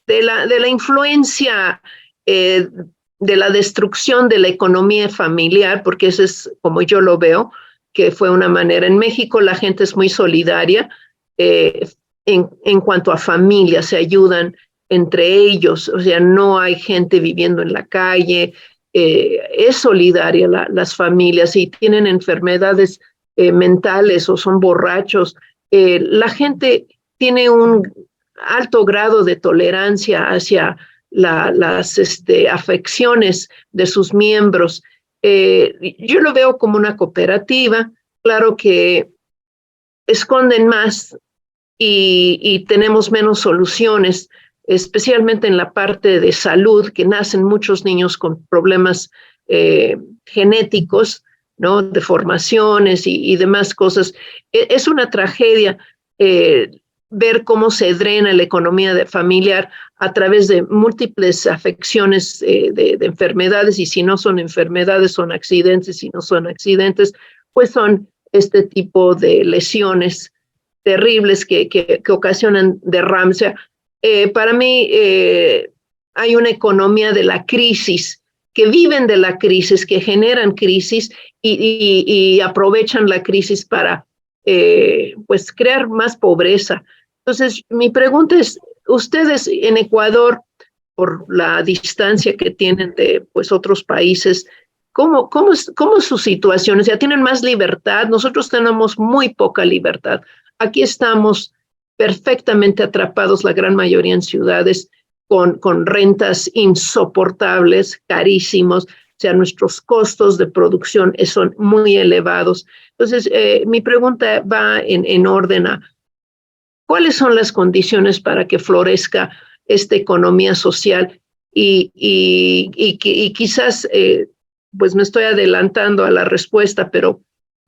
la influencia, de la destrucción de la economía familiar, porque eso es como yo lo veo, que fue una manera. En México la gente es muy solidaria en cuanto a familia, se ayudan entre ellos, o sea, no hay gente viviendo en la calle, es solidaria las familias y tienen enfermedades mentales o son borrachos. La gente tiene un alto grado de tolerancia hacia las afecciones de sus miembros. Yo lo veo como una cooperativa, claro que esconden más y tenemos menos soluciones, especialmente en la parte de salud, que nacen muchos niños con problemas genéticos, ¿no? Deformaciones y demás cosas. Es una tragedia ver cómo se drena la economía familiar a través de múltiples afecciones de enfermedades, y si no son enfermedades, son accidentes, si no son accidentes, pues son este tipo de lesiones terribles que ocasionan derrames. O sea, para mí hay una economía de la crisis, que viven de la crisis, que generan crisis y aprovechan la crisis para pues crear más pobreza. Entonces, mi pregunta es, ustedes en Ecuador, por la distancia que tienen de pues, otros países, ¿cómo es su situación? O sea, ¿tienen más libertad? Nosotros tenemos muy poca libertad. Aquí estamos perfectamente atrapados, la gran mayoría en ciudades, con rentas insoportables, carísimos. O sea, nuestros costos de producción son muy elevados. Entonces, mi pregunta va en orden a ¿cuáles son las condiciones para que florezca esta economía social? Y quizás, pues me estoy adelantando a la respuesta, pero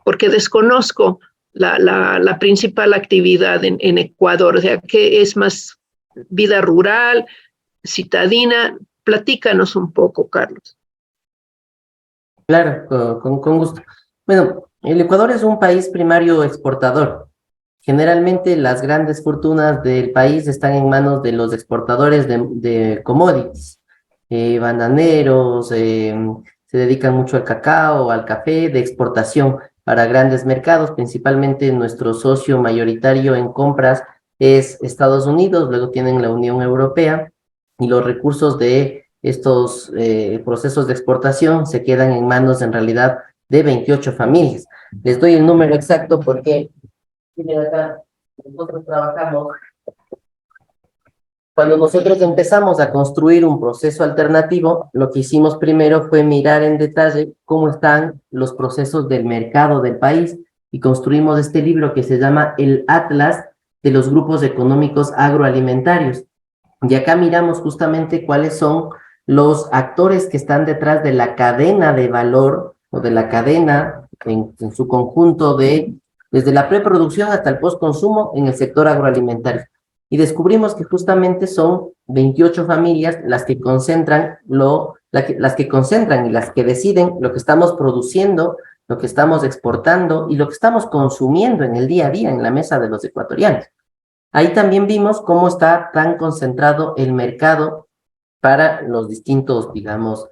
porque desconozco la principal actividad en Ecuador, o sea, ¿qué es más vida rural, citadina? Platícanos un poco, Carlos. Claro, con gusto. Bueno, el Ecuador es un país primario exportador. Generalmente las grandes fortunas del país están en manos de los exportadores de commodities, bananeros, se dedican mucho al cacao, al café, de exportación para grandes mercados. Principalmente nuestro socio mayoritario en compras es Estados Unidos, luego tienen la Unión Europea, y los recursos de estos procesos de exportación se quedan en manos en realidad de 28 familias. Les doy el número exacto porque miren acá, nosotros trabajamos. Cuando nosotros empezamos a construir un proceso alternativo, lo que hicimos primero fue mirar en detalle cómo están los procesos del mercado del país y construimos este libro que se llama El Atlas de los Grupos Económicos Agroalimentarios. Y acá miramos justamente cuáles son los actores que están detrás de la cadena de valor o de la cadena en su conjunto desde la preproducción hasta el postconsumo en el sector agroalimentario. Y descubrimos que justamente son 28 familias las que concentran las que concentran y las que deciden lo que estamos produciendo, lo que estamos exportando y lo que estamos consumiendo en el día a día en la mesa de los ecuatorianos. Ahí también vimos cómo está tan concentrado el mercado para los distintos, digamos,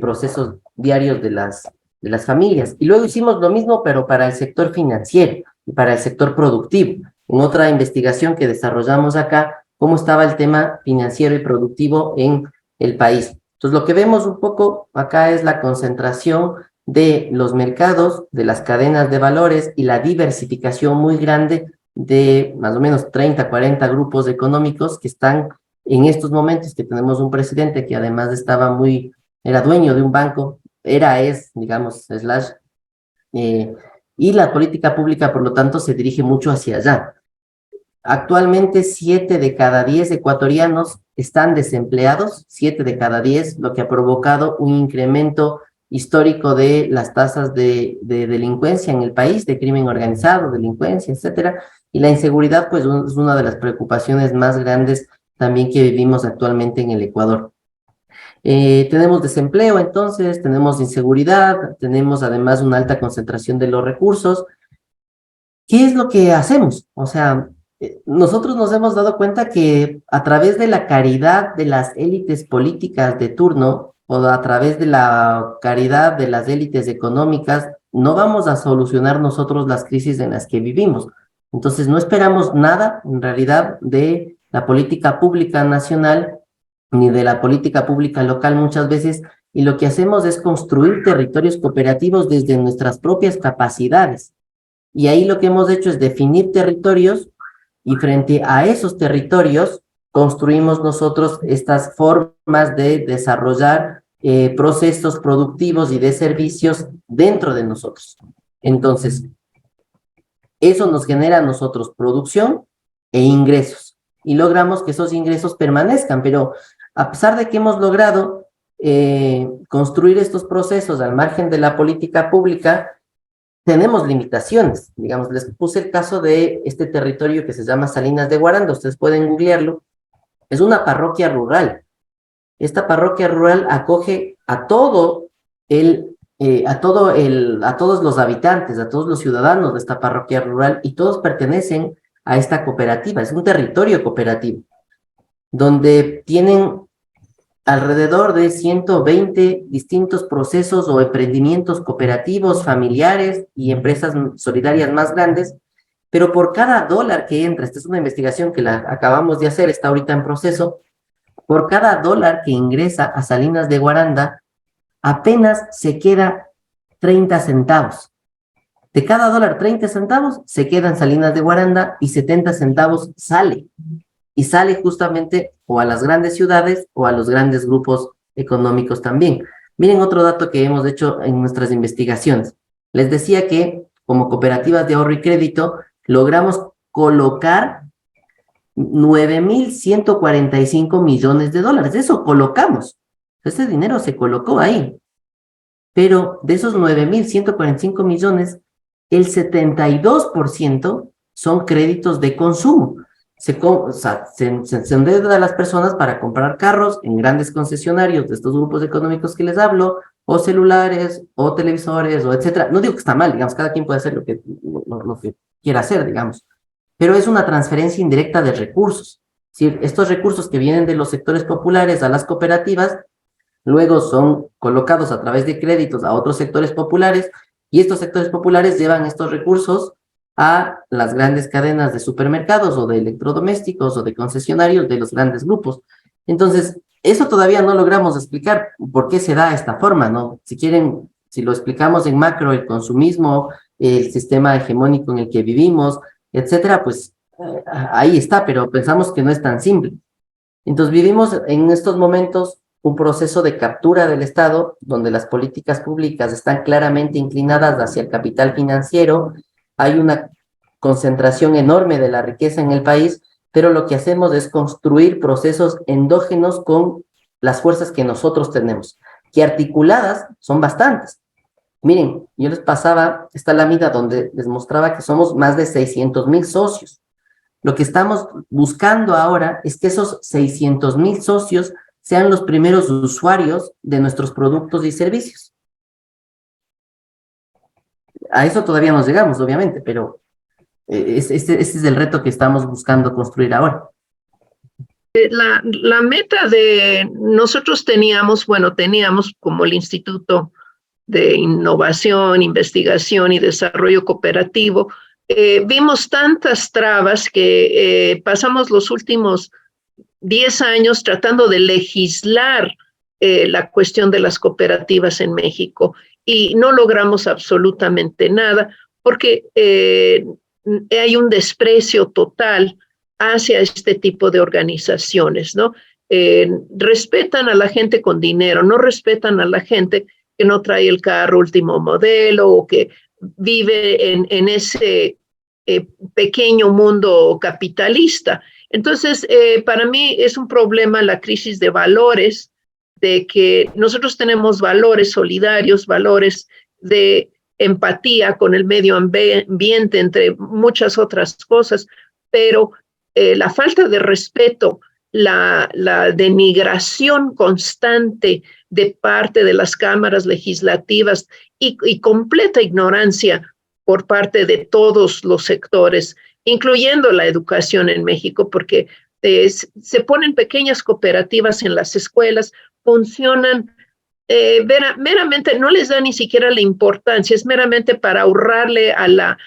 procesos diarios de las familias. Y luego hicimos lo mismo, pero para el sector financiero y para el sector productivo. En otra investigación que desarrollamos acá, cómo estaba el tema financiero y productivo en el país. Entonces, lo que vemos un poco acá es la concentración de los mercados, de las cadenas de valores y la diversificación muy grande de más o menos 30, 40 grupos económicos que están en estos momentos, que tenemos un presidente que además era dueño de un banco, digamos, y la política pública, por lo tanto, se dirige mucho hacia allá. Actualmente 7 de cada 10 ecuatorianos están desempleados, 7 de cada 10, lo que ha provocado un incremento histórico de las tasas de delincuencia en el país, de crimen organizado, delincuencia, etcétera. Y la inseguridad, pues, es una de las preocupaciones más grandes también que vivimos actualmente en el Ecuador. Tenemos desempleo, entonces, tenemos inseguridad, tenemos además una alta concentración de los recursos. ¿Qué es lo que hacemos? O sea, nosotros nos hemos dado cuenta que a través de la caridad de las élites políticas de turno o a través de la caridad de las élites económicas, no vamos a solucionar nosotros las crisis en las que vivimos. Entonces, no esperamos nada, en realidad, de la política pública nacional ni de la política pública local muchas veces, y lo que hacemos es construir territorios cooperativos desde nuestras propias capacidades. Y ahí lo que hemos hecho es definir territorios y frente a esos territorios construimos nosotros estas formas de desarrollar procesos productivos y de servicios dentro de nosotros. Entonces, eso nos genera a nosotros producción e ingresos y logramos que esos ingresos permanezcan, pero a pesar de que hemos logrado construir estos procesos al margen de la política pública, tenemos limitaciones. Digamos, les puse el caso de este territorio que se llama Salinas de Guaranda, ustedes pueden googlearlo. Es una parroquia rural. Esta parroquia rural acoge a todos los habitantes, a todos los ciudadanos de esta parroquia rural, y todos pertenecen a esta cooperativa. Es un territorio cooperativo, donde tienen alrededor de 120 distintos procesos o emprendimientos cooperativos, familiares y empresas solidarias más grandes, pero por cada dólar que entra, esta es una investigación que la acabamos de hacer, está ahorita en proceso, por cada dólar que ingresa a Salinas de Guaranda, apenas se queda 30 centavos. De cada dólar 30 centavos se quedan Salinas de Guaranda y 70 centavos sale. Y sale justamente o a las grandes ciudades o a los grandes grupos económicos también. Miren otro dato que hemos hecho en nuestras investigaciones. Les decía que como cooperativas de ahorro y crédito logramos colocar 9.145 millones de dólares. Eso colocamos. Ese dinero se colocó ahí. Pero de esos 9.145 millones, el 72% son créditos de consumo. Se endeuda a las personas para comprar carros en grandes concesionarios de estos grupos económicos que les hablo, o celulares, o televisores, o etcétera. No digo que está mal, digamos, cada quien puede hacer lo que quiera hacer, digamos, pero es una transferencia indirecta de recursos. Es decir, estos recursos que vienen de los sectores populares a las cooperativas, luego son colocados a través de créditos a otros sectores populares, y estos sectores populares llevan estos recursos a las grandes cadenas de supermercados o de electrodomésticos o de concesionarios de los grandes grupos. Entonces, eso todavía no logramos explicar por qué se da esta forma, ¿no? Si quieren, si lo explicamos en macro, el consumismo, el sistema hegemónico en el que vivimos, etcétera, pues ahí está, pero pensamos que no es tan simple. Entonces, vivimos en estos momentos un proceso de captura del Estado, donde las políticas públicas están claramente inclinadas hacia el capital financiero. Hay una concentración enorme de la riqueza en el país, pero lo que hacemos es construir procesos endógenos con las fuerzas que nosotros tenemos, que articuladas son bastantes. Miren, yo les pasaba esta lámina donde les mostraba que somos más de 600,000 socios. Lo que estamos buscando ahora es que esos 600,000 socios sean los primeros usuarios de nuestros productos y servicios. A eso todavía no llegamos, obviamente, pero este es el reto que estamos buscando construir ahora. La meta de nosotros teníamos como el Instituto de Innovación, Investigación y Desarrollo Cooperativo, vimos tantas trabas que pasamos los últimos 10 años tratando de legislar la cuestión de las cooperativas en México y no logramos absolutamente nada porque hay un desprecio total hacia este tipo de organizaciones, ¿no? Respetan a la gente con dinero, no respetan a la gente que no trae el carro último modelo o que vive en pequeño mundo capitalista. Entonces, para mí es un problema la crisis de valores, de que nosotros tenemos valores solidarios, valores de empatía con el medio ambiente, entre muchas otras cosas, pero la falta de respeto, la denigración constante de parte de las cámaras legislativas y completa ignorancia por parte de todos los sectores, incluyendo la educación en México, porque se ponen pequeñas cooperativas en las escuelas, funcionan meramente, no les da ni siquiera la importancia, es meramente para ahorrarle a la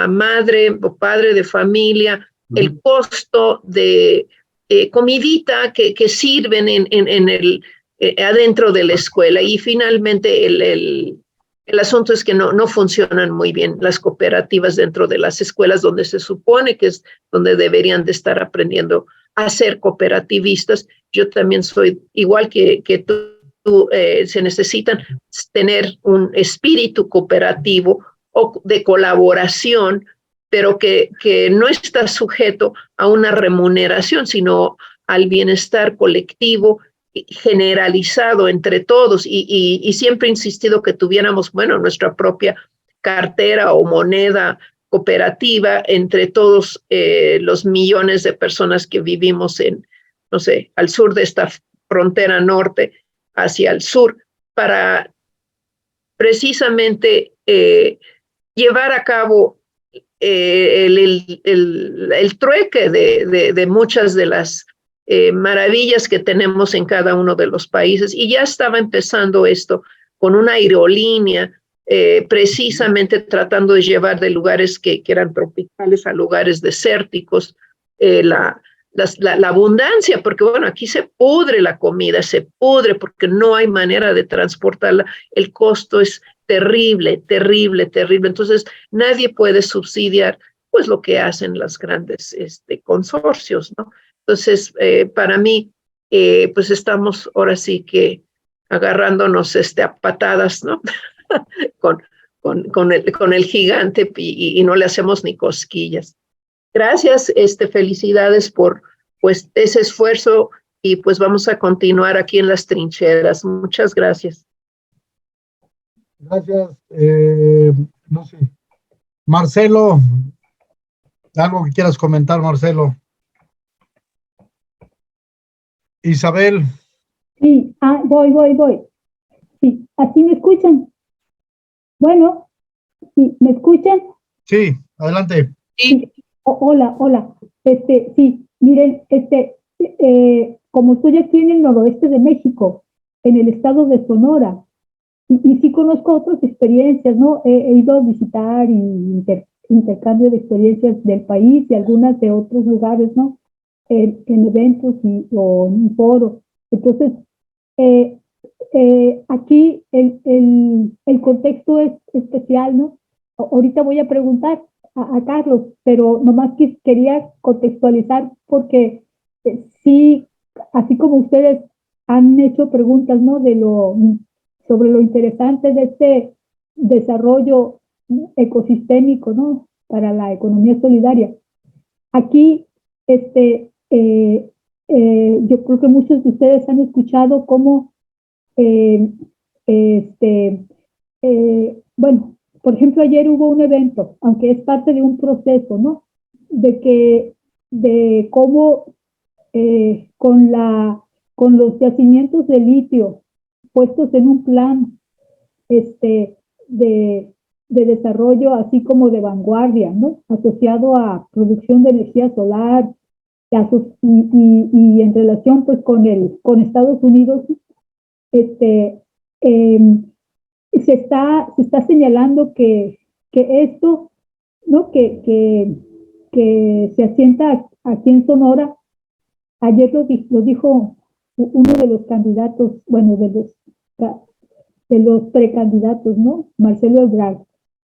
madre o padre de familia el costo de comidita que sirven adentro de la escuela. Y finalmente el asunto es que no funcionan muy bien las cooperativas dentro de las escuelas, donde se supone que es donde deberían de estar aprendiendo a ser cooperativistas. Yo también soy igual que tú, se necesitan tener un espíritu cooperativo o de colaboración, pero que no está sujeto a una remuneración, sino al bienestar colectivo generalizado entre todos, y siempre he insistido que tuviéramos, bueno, nuestra propia cartera o moneda cooperativa entre todos los millones de personas que vivimos no sé, al sur de esta frontera norte hacia el sur, para precisamente llevar a cabo el trueque de muchas de las maravillas que tenemos en cada uno de los países. Y ya estaba empezando esto con una aerolínea, precisamente tratando de llevar de lugares que eran tropicales a lugares desérticos la abundancia, porque bueno, aquí se pudre la comida, se pudre porque no hay manera de transportarla, el costo es terrible, terrible, terrible. Entonces nadie puede subsidiar pues lo que hacen los grandes consorcios, ¿no? Entonces, para mí, pues estamos ahora sí que agarrándonos a patadas, ¿no? con el gigante, y no le hacemos ni cosquillas. Gracias, felicidades por pues ese esfuerzo, y pues vamos a continuar aquí en las trincheras. Muchas gracias. Gracias. No sé. Marcelo, algo que quieras comentar, Marcelo. Isabel. Sí, voy. Sí, ¿así me escuchan? Bueno, sí, ¿me escuchan? Sí, adelante. Sí. Hola. Sí, miren, como estoy aquí en el noroeste de México, en el estado de Sonora, y sí conozco otras experiencias, ¿no? He ido a visitar y intercambio de experiencias del país y algunas de otros lugares, ¿no? En eventos o en un foro. Entonces, aquí el contexto es especial, ¿no? Ahorita voy a preguntar a Carlos, pero nomás quería contextualizar porque sí, así como ustedes han hecho preguntas, ¿no? Sobre lo interesante de este desarrollo ecosistémico, ¿no? Para la economía solidaria. Aquí, yo creo que muchos de ustedes han escuchado cómo, bueno, por ejemplo, ayer hubo un evento, aunque es parte de un proceso, ¿no? De cómo con los yacimientos de litio puestos en un plan de desarrollo, así como de vanguardia, ¿no? Asociado a producción de energía solar y en relación pues con Estados Unidos, se está señalando que esto, ¿no? Que se asienta aquí en Sonora. Ayer lo dijo uno de los candidatos, bueno, de los precandidatos, ¿no? Marcelo Ebrard,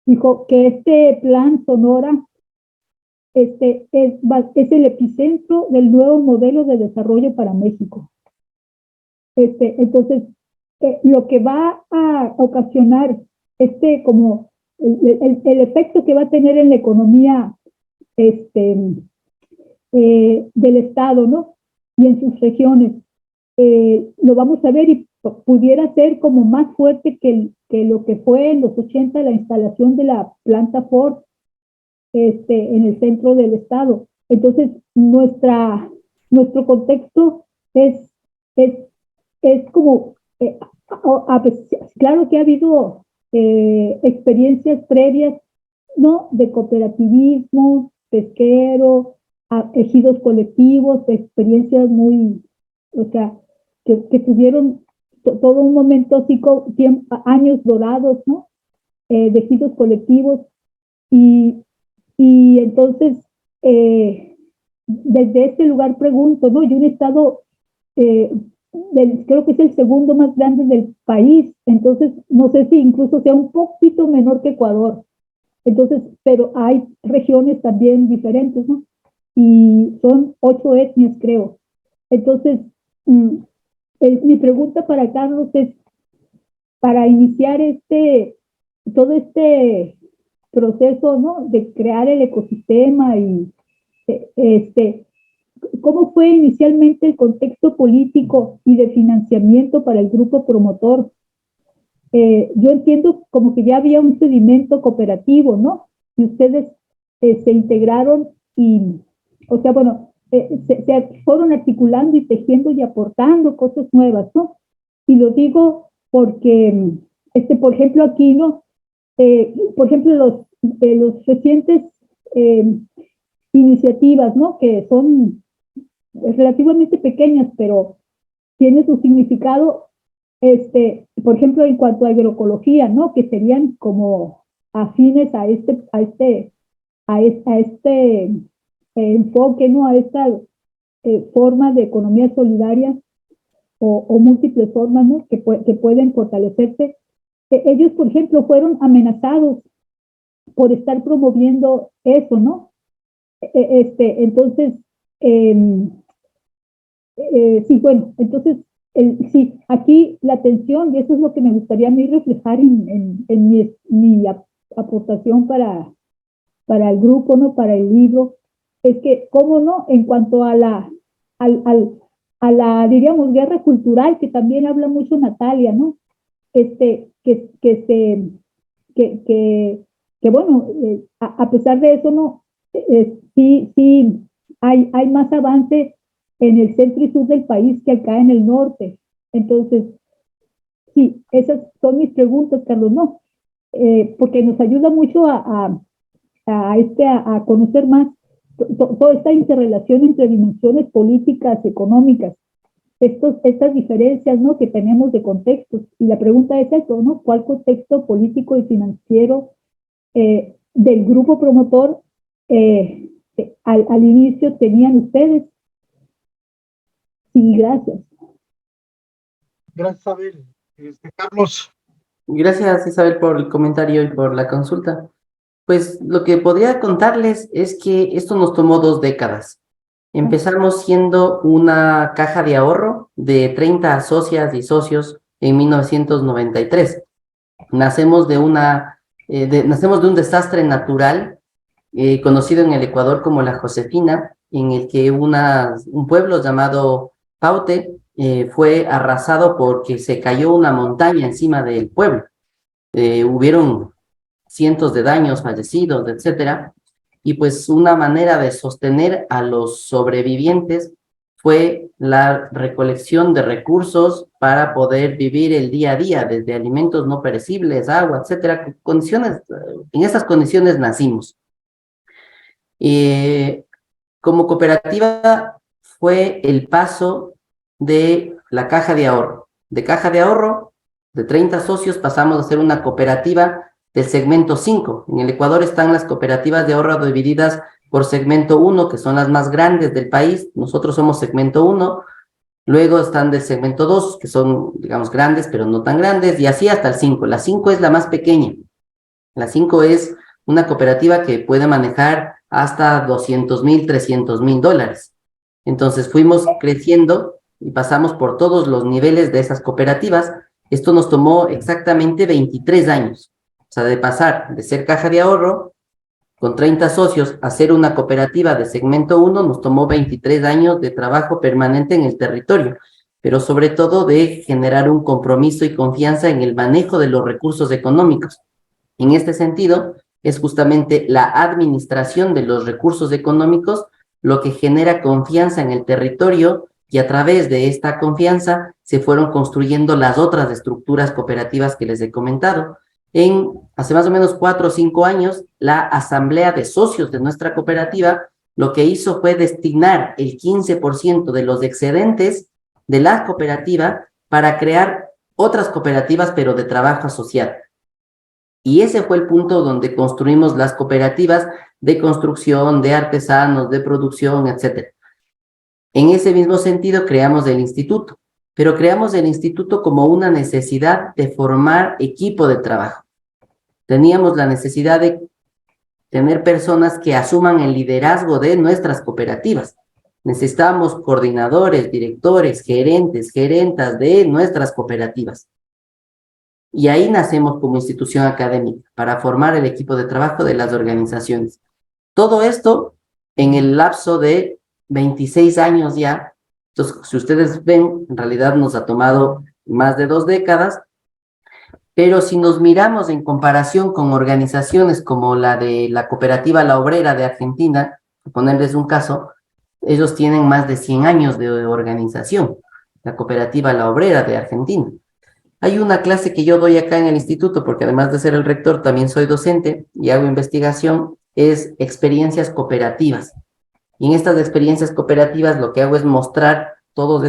dijo que este plan Sonora es el epicentro del nuevo modelo de desarrollo para México. Entonces, lo que va a ocasionar como el efecto que va a tener en la economía del Estado, ¿no? Y en sus regiones. Lo vamos a ver y pudiera ser como más fuerte que lo que fue en los 80 la instalación de la planta Ford en el centro del Estado. Entonces, nuestro contexto es como, claro que ha habido experiencias previas, ¿no? De cooperativismo, pesquero, ejidos colectivos, experiencias muy, o sea, que tuvieron todo un momento así, años dorados, ¿no? De ejidos colectivos. Y entonces, desde este lugar pregunto, ¿no? Y un estado, creo que es el segundo más grande del país, entonces no sé si incluso sea un poquito menor que Ecuador. Entonces, pero hay regiones también diferentes, ¿no? Y son 8 etnias, creo. Entonces, mi pregunta para Carlos es, para iniciar todo este proceso, ¿no? De crear el ecosistema y ¿cómo fue inicialmente el contexto político y de financiamiento para el grupo promotor? Yo entiendo como que ya había un sedimento cooperativo, ¿no? Y ustedes se integraron y, o sea, bueno, se fueron articulando y tejiendo y aportando cosas nuevas, ¿no? Y lo digo porque, por ejemplo, aquí, ¿no? Por ejemplo, los recientes iniciativas, ¿no? Que son relativamente pequeñas, pero tienen su significado, por ejemplo, en cuanto a agroecología, ¿no? Que serían como afines a este enfoque, ¿no? A esta forma de economía solidaria o múltiples formas, ¿no? Que pueden fortalecerse. Ellos, por ejemplo, fueron amenazados por estar promoviendo eso, ¿no? Entonces, sí, bueno, entonces, sí, aquí la atención, y eso es lo que me gustaría a mí reflejar en mi aportación para el grupo, ¿no? Para el libro, es que, ¿cómo no? En cuanto a la, diríamos, guerra cultural, que también habla mucho Natalia, ¿no? Que bueno, a pesar de eso, ¿no? Sí, hay más avance en el centro y sur del país que acá en el norte. Entonces, sí, esas son mis preguntas, Carlos, ¿no? Porque nos ayuda mucho a conocer más toda esta interrelación entre dimensiones políticas, económicas, estas diferencias, ¿no? Que tenemos de contextos. Y la pregunta es eso, ¿no? ¿Cuál contexto político y financiero del grupo promotor al inicio tenían ustedes? Sí, gracias. Gracias, Abel. Carlos. Gracias, Isabel, por el comentario y por la consulta. Pues lo que podría contarles es que esto nos tomó 2 décadas. Empezamos siendo una caja de ahorro de 30 socias y socios en 1993. Nacemos de un desastre natural conocido en el Ecuador como la Josefina, en el que un pueblo llamado Paute fue arrasado porque se cayó una montaña encima del pueblo. Hubieron cientos de daños, fallecidos, etcétera. Y pues una manera de sostener a los sobrevivientes fue la recolección de recursos para poder vivir el día a día, desde alimentos no perecibles, agua, etcétera. En esas condiciones nacimos. Como cooperativa fue el paso de la caja de ahorro. De caja de ahorro, de 30 socios, pasamos a ser una cooperativa del segmento 5. En el Ecuador están las cooperativas de ahorro divididas por segmento 1, que son las más grandes del país. Nosotros somos segmento 1. Luego están del segmento 2, que son, digamos, grandes, pero no tan grandes, y así hasta el 5. La 5 es la más pequeña. La 5 es una cooperativa que puede manejar hasta $200,000, $300,000. Entonces fuimos creciendo y pasamos por todos los niveles de esas cooperativas. Esto nos tomó exactamente 23 años. sea, de pasar de ser caja de ahorro con 30 socios a ser una cooperativa de segmento 1, nos tomó 23 años de trabajo permanente en el territorio, pero sobre todo de generar un compromiso y confianza en el manejo de los recursos económicos. En este sentido, es justamente la administración de los recursos económicos lo que genera confianza en el territorio, y a través de esta confianza se fueron construyendo las otras estructuras cooperativas que les he comentado. Hace más o menos 4 o 5 años, la asamblea de socios de nuestra cooperativa lo que hizo fue destinar el 15% de los excedentes de la cooperativa para crear otras cooperativas, pero de trabajo asociado. Y ese fue el punto donde construimos las cooperativas de construcción, de artesanos, de producción, etc. En ese mismo sentido, creamos el instituto, pero creamos el instituto como una necesidad de formar equipo de trabajo. Teníamos la necesidad de tener personas que asuman el liderazgo de nuestras cooperativas. Necesitábamos coordinadores, directores, gerentes, gerentas de nuestras cooperativas. Y ahí nacemos como institución académica para formar el equipo de trabajo de las organizaciones. Todo esto en el lapso de 26 años ya. Entonces, si ustedes ven, en realidad nos ha tomado más de 2 décadas, pero si nos miramos en comparación con organizaciones como la de la Cooperativa La Obrera de Argentina, por ponerles un caso, ellos tienen más de 100 años de organización, la Cooperativa La Obrera de Argentina. Hay una clase que yo doy acá en el instituto, porque además de ser el rector, también soy docente y hago investigación, es experiencias cooperativas. Y en estas experiencias cooperativas lo que hago es mostrar todos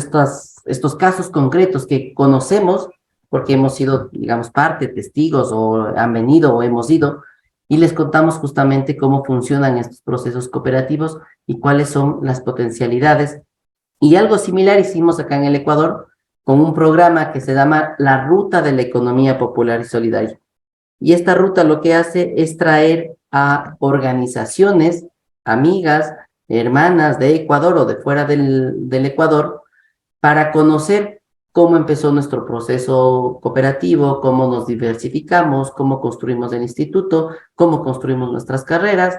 estos casos concretos que conocemos, porque hemos sido, digamos, parte, testigos, o han venido o hemos ido, y les contamos justamente cómo funcionan estos procesos cooperativos y cuáles son las potencialidades. Y algo similar hicimos acá en el Ecuador con un programa que se llama la Ruta de la Economía Popular y Solidaria. Y esta ruta lo que hace es traer a organizaciones, amigas, hermanas de Ecuador o de fuera del Ecuador, para conocer cómo empezó nuestro proceso cooperativo, cómo nos diversificamos, cómo construimos el instituto, cómo construimos nuestras carreras.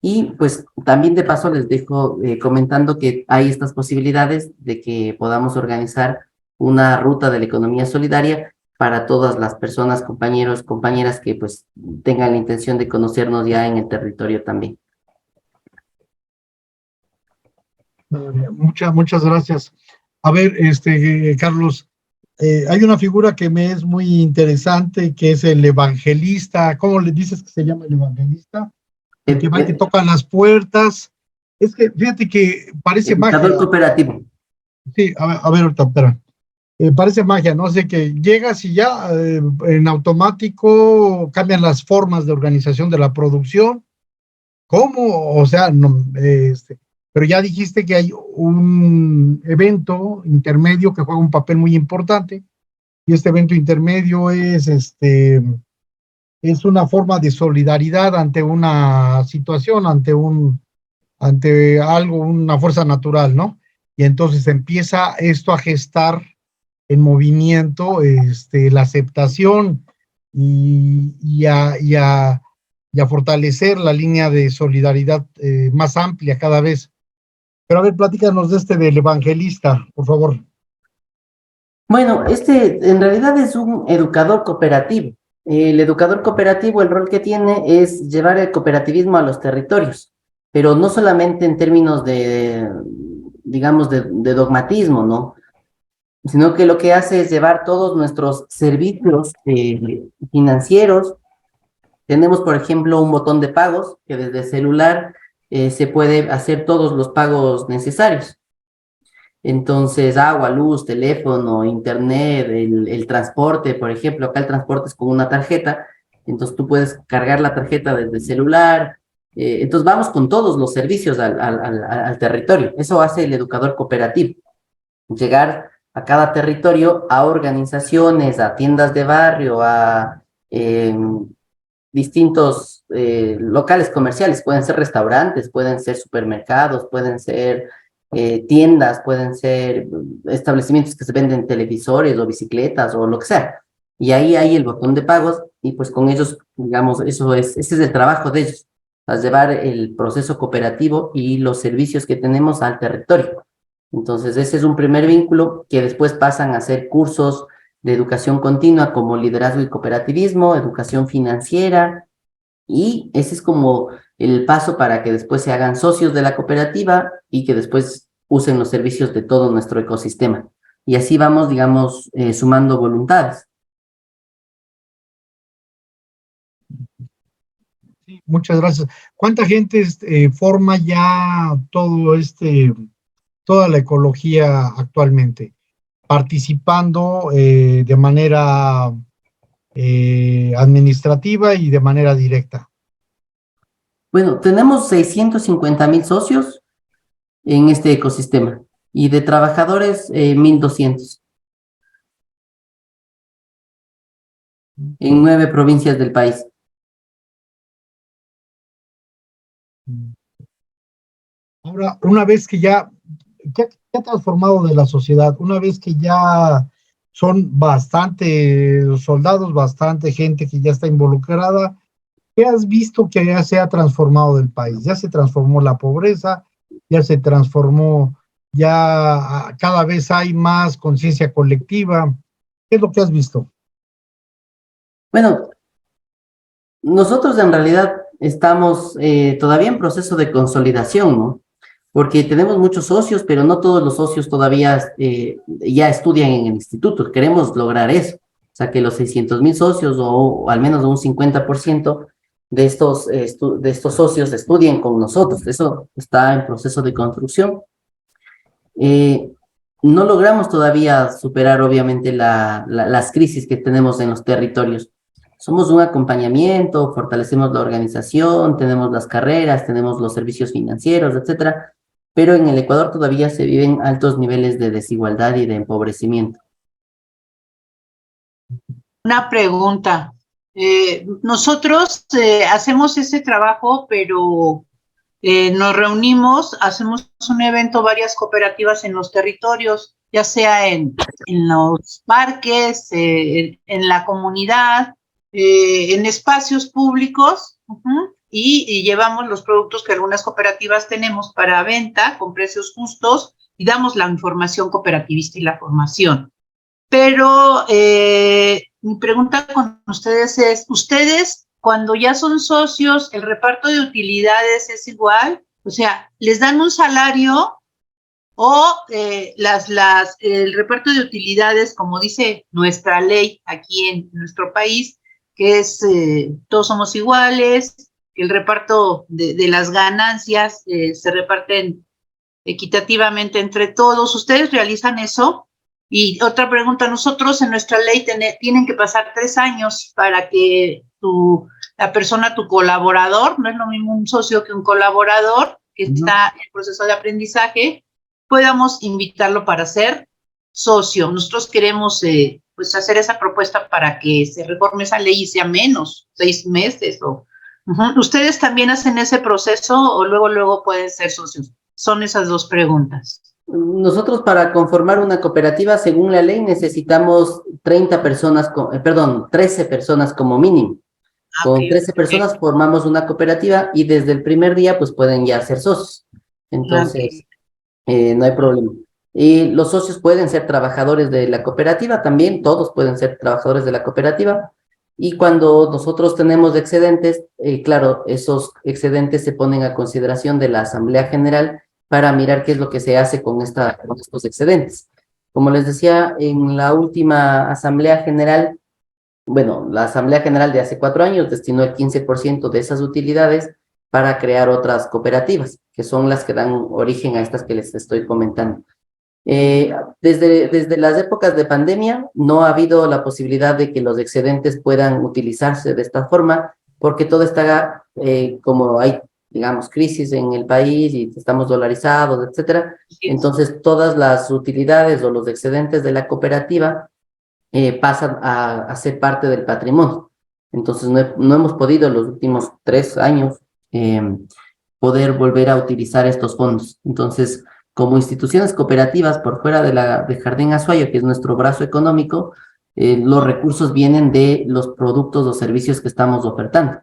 Y pues también de paso les dejo comentando que hay estas posibilidades de que podamos organizar una ruta de la economía solidaria para todas las personas, compañeros, compañeras que pues tengan la intención de conocernos ya en el territorio también. Muchas gracias. A ver, Carlos, hay una figura que me es muy interesante, que es el evangelista. ¿Cómo le dices que se llama el evangelista? El que va y te toca las puertas. Es que, fíjate que parece magia. El cooperativo. Sí, a ver, ahorita, espera. Parece magia, ¿no? Sé que llegas y ya en automático cambian las formas de organización de la producción. ¿Cómo? O sea, no, pero ya dijiste que hay un evento intermedio que juega un papel muy importante, y este evento intermedio es una forma de solidaridad ante una situación, ante algo, una fuerza natural, ¿no? Y entonces empieza esto a gestar en movimiento la aceptación y a fortalecer la línea de solidaridad más amplia cada vez. Pero a ver, platícanos del evangelista, por favor. Bueno, en realidad es un educador cooperativo. El educador cooperativo, el rol que tiene es llevar el cooperativismo a los territorios, pero no solamente en términos digamos, de dogmatismo, ¿no? Sino que lo que hace es llevar todos nuestros servicios financieros. Tenemos, por ejemplo, un botón de pagos que desde el celular se puede hacer todos los pagos necesarios. Entonces, agua, luz, teléfono, internet, el transporte, por ejemplo, acá el transporte es con una tarjeta, entonces tú puedes cargar la tarjeta desde el celular. Entonces vamos con todos los servicios al territorio. Eso hace el educador cooperativo. Llegar a cada territorio, a organizaciones, a tiendas de barrio, a distintos locales comerciales. Pueden ser restaurantes, pueden ser supermercados, pueden ser tiendas, pueden ser establecimientos que se venden televisores o bicicletas o lo que sea. Y ahí hay el botón de pagos y pues con ellos, digamos, ese es el trabajo de ellos, a llevar el proceso cooperativo y los servicios que tenemos al territorio. Entonces, ese es un primer vínculo que después pasan a ser cursos de educación continua como liderazgo y cooperativismo, educación financiera, y ese es como el paso para que después se hagan socios de la cooperativa y que después usen los servicios de todo nuestro ecosistema. Y así vamos, digamos, sumando voluntades. Sí, muchas gracias. ¿Cuánta gente forma ya toda la ecología actualmente? Participando de manera administrativa y de manera directa. Bueno, tenemos 650,000 socios en este ecosistema y de trabajadores 1,200 en 9 provincias del país. Ahora, una vez que ya ha transformado de la sociedad, una vez que ya son bastante soldados, bastante gente que ya está involucrada, ¿qué has visto que ya se ha transformado del país? Ya se transformó la pobreza, ya se transformó, ya cada vez hay más conciencia colectiva. ¿Qué es lo que has visto? Bueno, nosotros en realidad estamos todavía en proceso de consolidación, ¿no? Porque tenemos muchos socios, pero no todos los socios todavía ya estudian en el instituto. Queremos lograr eso. O sea, que los 600,000 socios o al menos un 50% de estos socios estudien con nosotros. Eso está en proceso de construcción. No logramos todavía superar, obviamente, las crisis que tenemos en los territorios. Somos un acompañamiento, fortalecemos la organización, tenemos las carreras, tenemos los servicios financieros, etcétera, pero en el Ecuador todavía se viven altos niveles de desigualdad y de empobrecimiento. Una pregunta. Nosotros hacemos ese trabajo, pero nos reunimos, hacemos un evento, varias cooperativas en los territorios, ya sea en los parques, en la comunidad, en espacios públicos, y llevamos los productos que algunas cooperativas tenemos para venta con precios justos y damos la información cooperativista y la formación. Pero mi pregunta con ustedes es, ¿ustedes cuando ya son socios, el reparto de utilidades es igual? O sea, ¿les dan un salario o el reparto de utilidades, como dice nuestra ley aquí en nuestro país, que es todos somos iguales, que el reparto de las ganancias se reparten equitativamente entre todos? ¿Ustedes realizan eso? Y otra pregunta, nosotros en nuestra ley tienen que pasar 3 años para que la persona, tu colaborador, no es lo mismo un socio que un colaborador que está en proceso de aprendizaje, podamos invitarlo para ser socio. Nosotros queremos pues hacer esa propuesta para que se reforme esa ley y sea menos, 6 meses. ¿Ustedes también hacen ese proceso o luego pueden ser socios? Son esas 2 preguntas. Nosotros para conformar una cooperativa, según la ley, necesitamos 13 personas como mínimo. Con 13 personas formamos una cooperativa y desde el primer día pues pueden ya ser socios. Entonces, no hay problema. Y los socios pueden ser trabajadores de la cooperativa también, todos pueden ser trabajadores de la cooperativa. Y cuando nosotros tenemos excedentes, claro, esos excedentes se ponen a consideración de la Asamblea General para mirar qué es lo que se hace con estos excedentes. Como les decía, en la última Asamblea General, bueno, la Asamblea General de hace 4 años destinó el 15% de esas utilidades para crear otras cooperativas, que son las que dan origen a estas que les estoy comentando. Desde las épocas de pandemia no ha habido la posibilidad de que los excedentes puedan utilizarse de esta forma, porque todo está como hay, digamos, crisis en el país y estamos dolarizados, etcétera. Entonces, todas las utilidades o los excedentes de la cooperativa pasan a ser parte del patrimonio. Entonces, no hemos podido los últimos 3 años poder volver a utilizar estos fondos. Entonces, como instituciones cooperativas por fuera de Jardín Azuayo, que es nuestro brazo económico, los recursos vienen de los productos o servicios que estamos ofertando.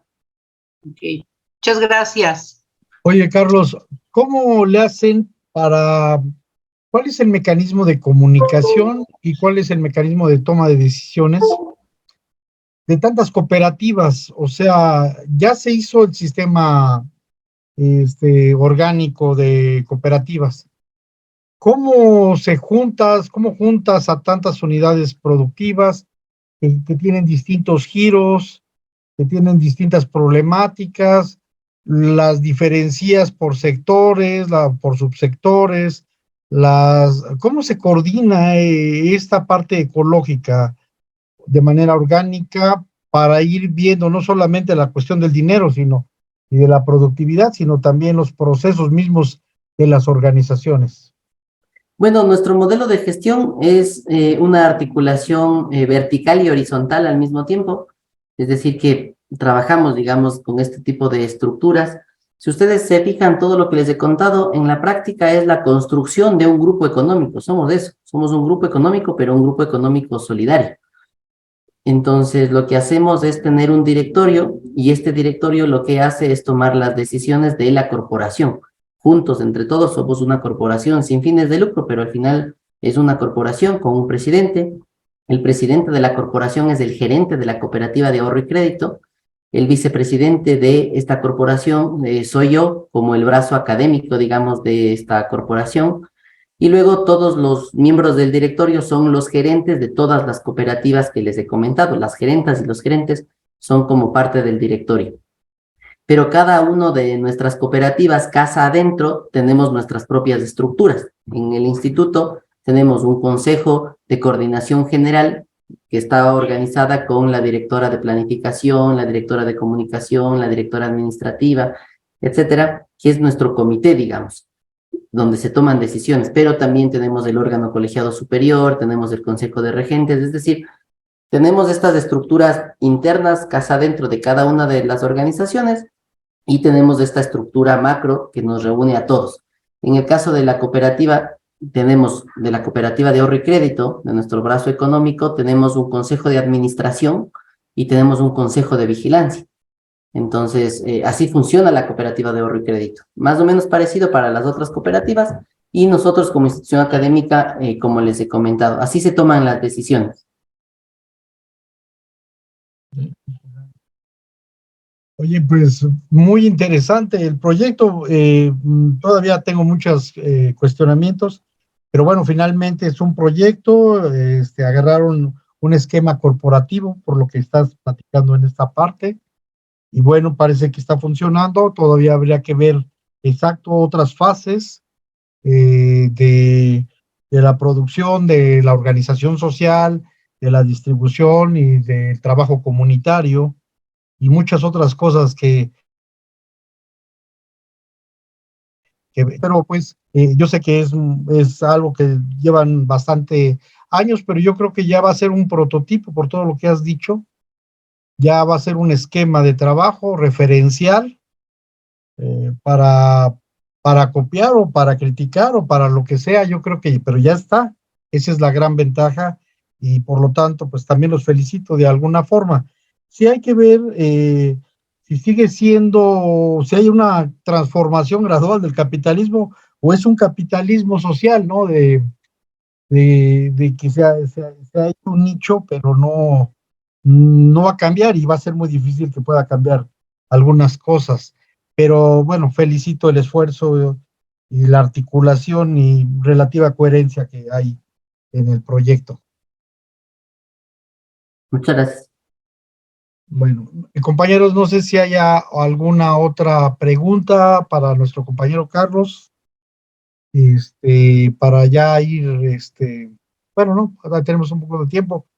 Ok. Muchas gracias. Oye, Carlos, ¿cómo le hacen cuál es el mecanismo de comunicación y cuál es el mecanismo de toma de decisiones de tantas cooperativas? O sea, ya se hizo el sistema orgánico de cooperativas. ¿Cómo juntas a tantas unidades productivas que tienen distintos giros, que tienen distintas problemáticas, las diferencias por sectores, por subsectores, cómo se coordina esta parte ecológica de manera orgánica para ir viendo no solamente la cuestión del dinero, y de la productividad, sino también los procesos mismos de las organizaciones? Bueno, nuestro modelo de gestión es una articulación vertical y horizontal al mismo tiempo, es decir, que trabajamos, digamos, con este tipo de estructuras. Si ustedes se fijan, todo lo que les he contado en la práctica es la construcción de un grupo económico. Somos de eso, somos un grupo económico, pero un grupo económico solidario. Entonces, lo que hacemos es tener un directorio y este directorio lo que hace es tomar las decisiones de la corporación. Juntos, entre todos, somos una corporación sin fines de lucro, pero al final es una corporación con un presidente. El presidente de la corporación es el gerente de la cooperativa de ahorro y crédito. El vicepresidente de esta corporación soy yo, como el brazo académico, digamos, de esta corporación. Y luego todos los miembros del directorio son los gerentes de todas las cooperativas que les he comentado. Las gerentas y los gerentes son como parte del directorio. Pero cada uno de nuestras cooperativas, casa adentro, tenemos nuestras propias estructuras. En el instituto tenemos un consejo de coordinación general que está organizada con la directora de planificación, la directora de comunicación, la directora administrativa, etcétera, que es nuestro comité, digamos, donde se toman decisiones, pero también tenemos el órgano colegiado superior, tenemos el consejo de regentes, es decir, tenemos estas estructuras internas, casa dentro de cada una de las organizaciones, y tenemos esta estructura macro que nos reúne a todos. En el caso de la cooperativa, tenemos de la cooperativa de ahorro y crédito, de nuestro brazo económico, tenemos un consejo de administración y tenemos un consejo de vigilancia. Entonces, así funciona la cooperativa de ahorro y crédito. Más o menos parecido para las otras cooperativas y nosotros como institución académica, como les he comentado, así se toman las decisiones. Oye, pues muy interesante el proyecto. Todavía tengo muchos cuestionamientos, pero bueno, finalmente es un proyecto. Agarraron un esquema corporativo, por lo que estás platicando en esta parte. Y bueno, parece que está funcionando. Todavía habría que ver exacto otras fases de la producción, de la organización social, de la distribución y del trabajo comunitario y muchas otras cosas pero pues yo sé que es algo que llevan bastante años, pero yo creo que ya va a ser un prototipo por todo lo que has dicho. Ya va a ser un esquema de trabajo referencial para copiar o para criticar o para lo que sea. Yo creo que, pero ya está. Esa es la gran ventaja y por lo tanto, pues también los felicito de alguna forma. Sí hay que ver si sigue siendo, si hay una transformación gradual del capitalismo o es un capitalismo social, ¿no? De que se ha hecho un nicho, pero no va a cambiar y va a ser muy difícil que pueda cambiar algunas cosas. Pero bueno, felicito el esfuerzo y la articulación y relativa coherencia que hay en el proyecto. Muchas gracias. Bueno, compañeros, no sé si haya alguna otra pregunta para nuestro compañero Carlos, para ya ir, bueno, no, ahora tenemos un poco de tiempo,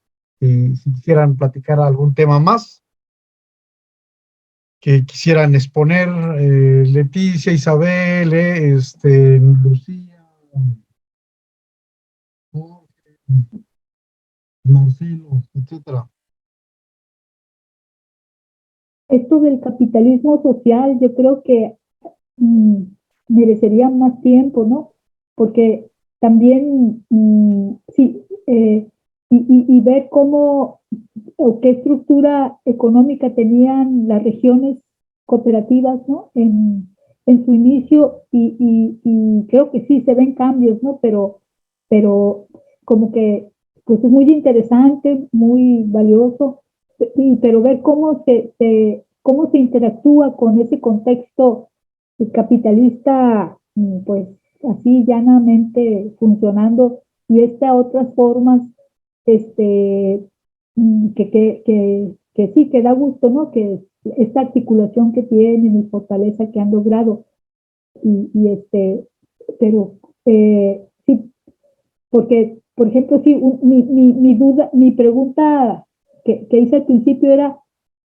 si quisieran platicar algún tema más que quisieran exponer, Leticia, Isabel, Lucía, Jorge, Marcelo, etcétera. Esto del capitalismo social, yo creo que merecería más tiempo, ¿no? Porque también, sí, y ver cómo o qué estructura económica tenían las regiones cooperativas, ¿no? En su inicio y creo que sí se ven cambios, ¿no? Pero como que pues es muy interesante, muy valioso, pero ver cómo cómo se interactúa con ese contexto capitalista, pues así llanamente funcionando, y estas otras formas, que sí, que da gusto, ¿no? Que esta articulación que tienen y fortaleza que han logrado, pero sí, porque, por ejemplo, sí, mi duda, mi pregunta que hice al principio era,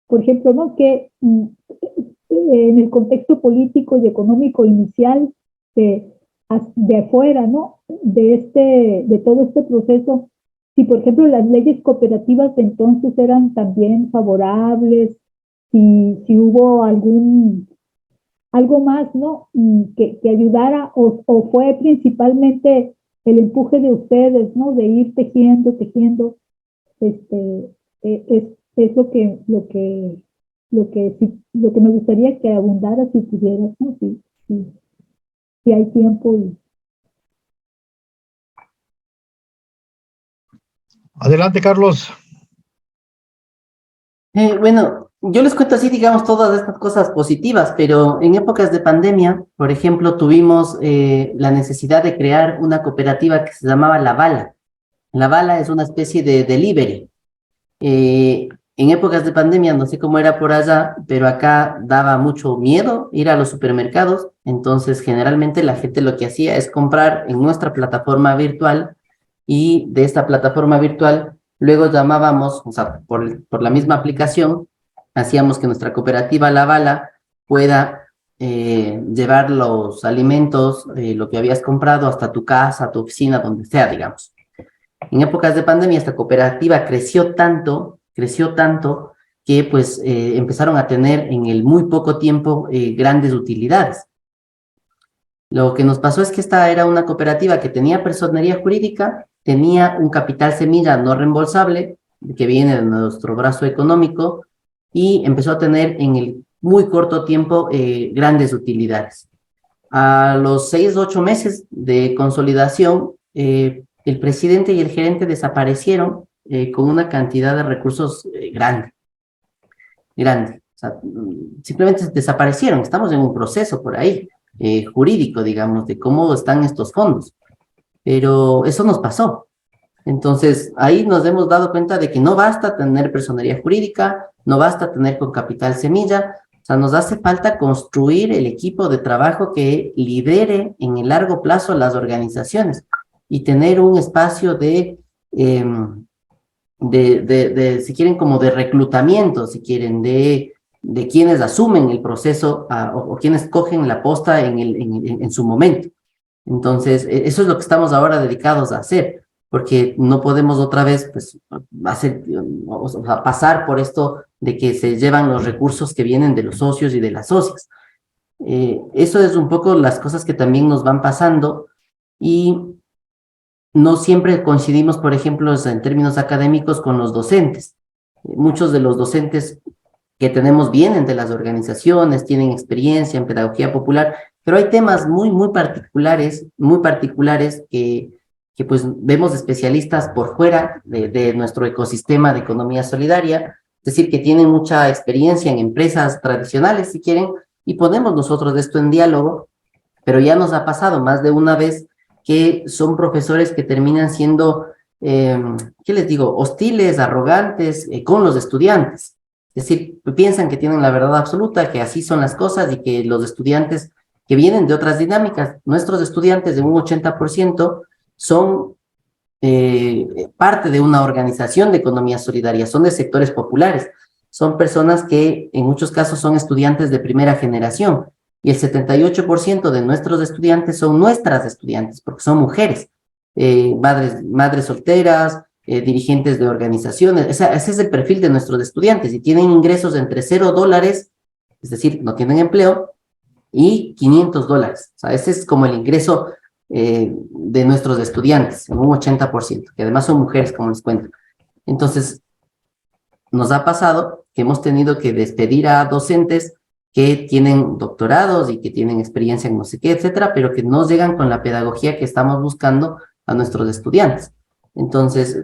por ejemplo, ¿no? Que en el contexto político y económico inicial de afuera, ¿no? De todo este proceso, si por ejemplo las leyes cooperativas entonces eran también favorables, si hubo algo más, ¿no? Que ayudara, o fue principalmente el empuje de ustedes, ¿no? De ir tejiendo, es lo que me gustaría que abundara si pudieras, ¿no? Si hay tiempo. Adelante, Carlos. Bueno, yo les cuento así, digamos, todas estas cosas positivas, pero en épocas de pandemia, por ejemplo, tuvimos la necesidad de crear una cooperativa que se llamaba La Bala. La Bala es una especie de delivery. En épocas de pandemia, no sé cómo era por allá, pero acá daba mucho miedo ir a los supermercados, entonces generalmente la gente lo que hacía es comprar en nuestra plataforma virtual, y de esta plataforma virtual luego llamábamos, o sea, por la misma aplicación, hacíamos que nuestra cooperativa La Bala pueda llevar los alimentos, lo que habías comprado hasta tu casa, tu oficina, donde sea, digamos. En épocas de pandemia esta cooperativa creció tanto que pues empezaron a tener en el muy poco tiempo grandes utilidades. Lo que nos pasó es que esta era una cooperativa que tenía personería jurídica, tenía un capital semilla no reembolsable, que viene de nuestro brazo económico, y empezó a tener en el muy corto tiempo grandes utilidades. A los 6 o 8 meses de consolidación, el presidente y el gerente desaparecieron con una cantidad de recursos grande. O sea, simplemente desaparecieron. Estamos en un proceso por ahí, jurídico, digamos, de cómo están estos fondos. Pero eso nos pasó. Entonces, ahí nos hemos dado cuenta de que no basta tener personería jurídica, no basta tener con capital semilla, o sea, nos hace falta construir el equipo de trabajo que lidere en el largo plazo las organizaciones y tener un espacio si quieren, como de reclutamiento, si quieren, de quienes asumen el proceso o quienes cogen la posta en su momento. Entonces, eso es lo que estamos ahora dedicados a hacer, porque no podemos otra vez pues, pasar por esto de que se llevan los recursos que vienen de los socios y de las socias. Eso es un poco las cosas que también nos van pasando, y no siempre coincidimos, por ejemplo, en términos académicos con los docentes. Muchos de los docentes que tenemos vienen de las organizaciones, tienen experiencia en pedagogía popular, pero hay temas muy particulares que pues vemos especialistas por fuera de nuestro ecosistema de economía solidaria, es decir, que tienen mucha experiencia en empresas tradicionales, si quieren, y ponemos nosotros esto en diálogo, pero ya nos ha pasado más de una vez que son profesores que terminan siendo, ¿qué les digo?, hostiles, arrogantes con los estudiantes. Es decir, piensan que tienen la verdad absoluta, que así son las cosas, y que los estudiantes que vienen de otras dinámicas, nuestros estudiantes de un 80% son parte de una organización de economía solidaria, son de sectores populares, son personas que en muchos casos son estudiantes de primera generación, y el 78% de nuestros estudiantes son nuestras estudiantes, porque son mujeres, madres solteras, dirigentes de organizaciones. Ese es el perfil de nuestros estudiantes, y tienen ingresos entre $0, es decir, no tienen empleo, y $500. O sea, ese es como el ingreso de nuestros estudiantes, en un 80%, que además son mujeres, como les cuento. Entonces, nos ha pasado que hemos tenido que despedir a docentes que tienen doctorados y que tienen experiencia en no sé qué, etcétera, pero que no llegan con la pedagogía que estamos buscando a nuestros estudiantes. Entonces,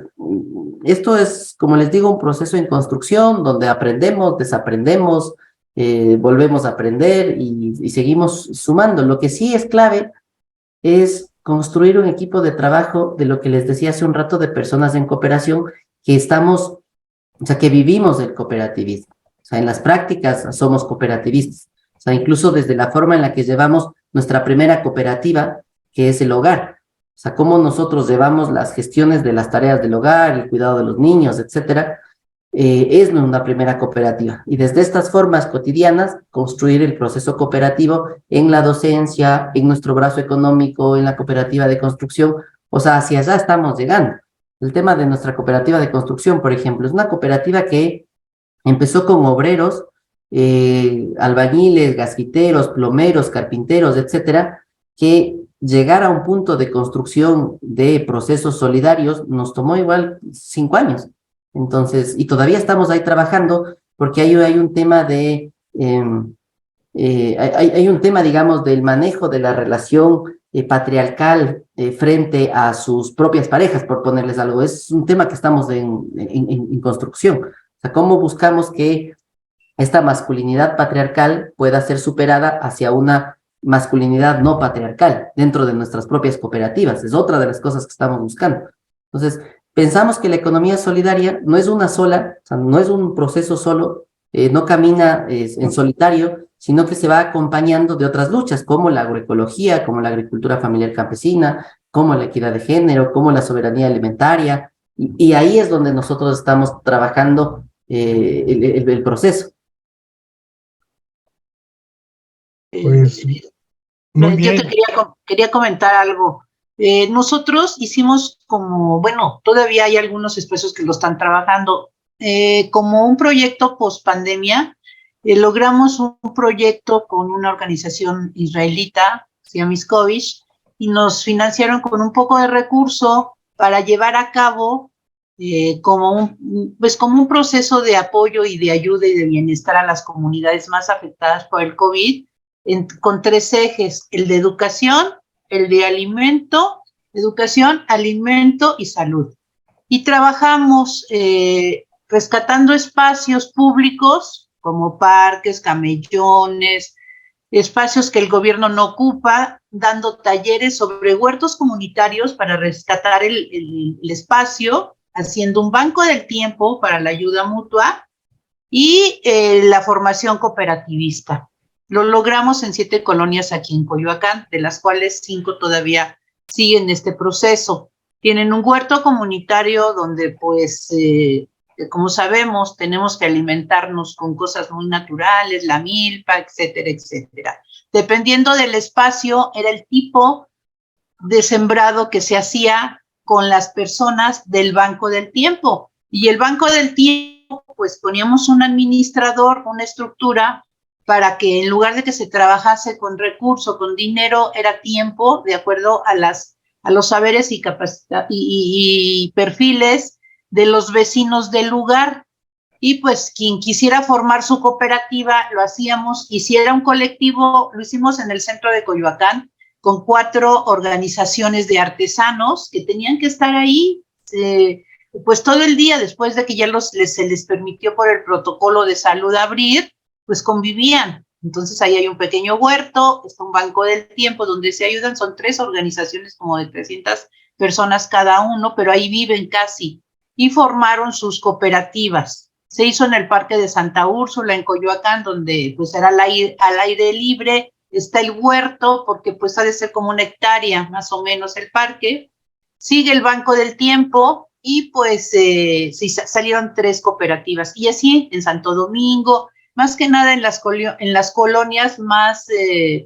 esto es, como les digo, un proceso en construcción donde aprendemos, desaprendemos, volvemos a aprender y seguimos sumando. Lo que sí es clave es construir un equipo de trabajo de lo que les decía hace un rato, de personas en cooperación que estamos, o sea, que vivimos el cooperativismo. O sea, en las prácticas somos cooperativistas. O sea, incluso desde la forma en la que llevamos nuestra primera cooperativa, que es el hogar. O sea, cómo nosotros llevamos las gestiones de las tareas del hogar, el cuidado de los niños, etcétera, es una primera cooperativa. Y desde estas formas cotidianas, construir el proceso cooperativo en la docencia, en nuestro brazo económico, en la cooperativa de construcción. O sea, hacia allá estamos llegando. El tema de nuestra cooperativa de construcción, por ejemplo, es una cooperativa que empezó con obreros, albañiles, gasfiteros, plomeros, carpinteros, etcétera, que llegar a un punto de construcción de procesos solidarios nos tomó igual 5 años. Entonces, y todavía estamos ahí trabajando porque hay un tema de, hay un tema, digamos, del manejo de la relación patriarcal frente a sus propias parejas, por ponerles algo. Es un tema que estamos en construcción. O sea, cómo buscamos que esta masculinidad patriarcal pueda ser superada hacia una masculinidad no patriarcal dentro de nuestras propias cooperativas. Es otra de las cosas que estamos buscando. Entonces, pensamos que la economía solidaria no es una sola, o sea, no es un proceso solo, no camina en solitario, sino que se va acompañando de otras luchas, como la agroecología, como la agricultura familiar campesina, como la equidad de género, como la soberanía alimentaria, y ahí es donde nosotros estamos trabajando el proceso. Pues muy Yo te bien. quería comentar algo. Nosotros hicimos como, bueno, todavía hay algunos espacios que lo están trabajando, como un proyecto post pandemia. Logramos un proyecto con una organización israelita, se llama Miscovich, y nos financiaron con un poco de recurso para llevar a cabo como un proceso de apoyo y de ayuda y de bienestar a las comunidades más afectadas por el COVID, con 3 ejes: el de educación, el de educación, alimento y salud. Y trabajamos rescatando espacios públicos como parques, camellones, espacios que el gobierno no ocupa, dando talleres sobre huertos comunitarios para rescatar el espacio, haciendo un banco del tiempo para la ayuda mutua y la formación cooperativista. Lo logramos en 7 colonias aquí en Coyoacán, de las cuales 5 todavía siguen este proceso. Tienen un huerto comunitario donde, pues, como sabemos, tenemos que alimentarnos con cosas muy naturales, la milpa, etcétera, etcétera. Dependiendo del espacio, era el tipo de sembrado que se hacía con las personas del Banco del Tiempo. Y el Banco del Tiempo, pues poníamos un administrador, una estructura, para que en lugar de que se trabajase con recursos, con dinero, era tiempo, de acuerdo a los saberes y perfiles de los vecinos del lugar. Y pues quien quisiera formar su cooperativa, lo hacíamos. Y si era un colectivo, lo hicimos en el centro de Coyoacán, con 4 organizaciones de artesanos que tenían que estar ahí, pues todo el día, después de que ya se les permitió por el protocolo de salud abrir, pues convivían. Entonces ahí hay un pequeño huerto, está un banco del tiempo donde se ayudan, son 3 organizaciones como de 300 personas cada uno, pero ahí viven casi, y formaron sus cooperativas. Se hizo en el Parque de Santa Úrsula, en Coyoacán, donde pues era al aire libre, está el huerto, porque pues ha de ser como 1 hectárea más o menos el parque, sigue el Banco del Tiempo, y pues salieron 3 cooperativas, y así en Santo Domingo, más que nada en las colonias más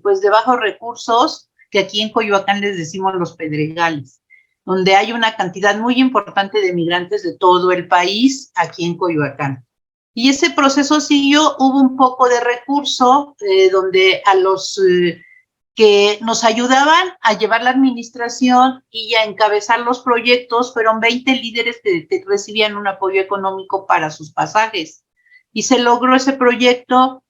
pues de bajos recursos, que aquí en Coyoacán les decimos los Pedregales, donde hay una cantidad muy importante de migrantes de todo el país, aquí en Coyoacán. Y ese proceso siguió, hubo un poco de recurso, donde a los que nos ayudaban a llevar la administración y a encabezar los proyectos. Fueron 20 líderes que recibían un apoyo económico para sus pasajes. Y se logró ese proyecto,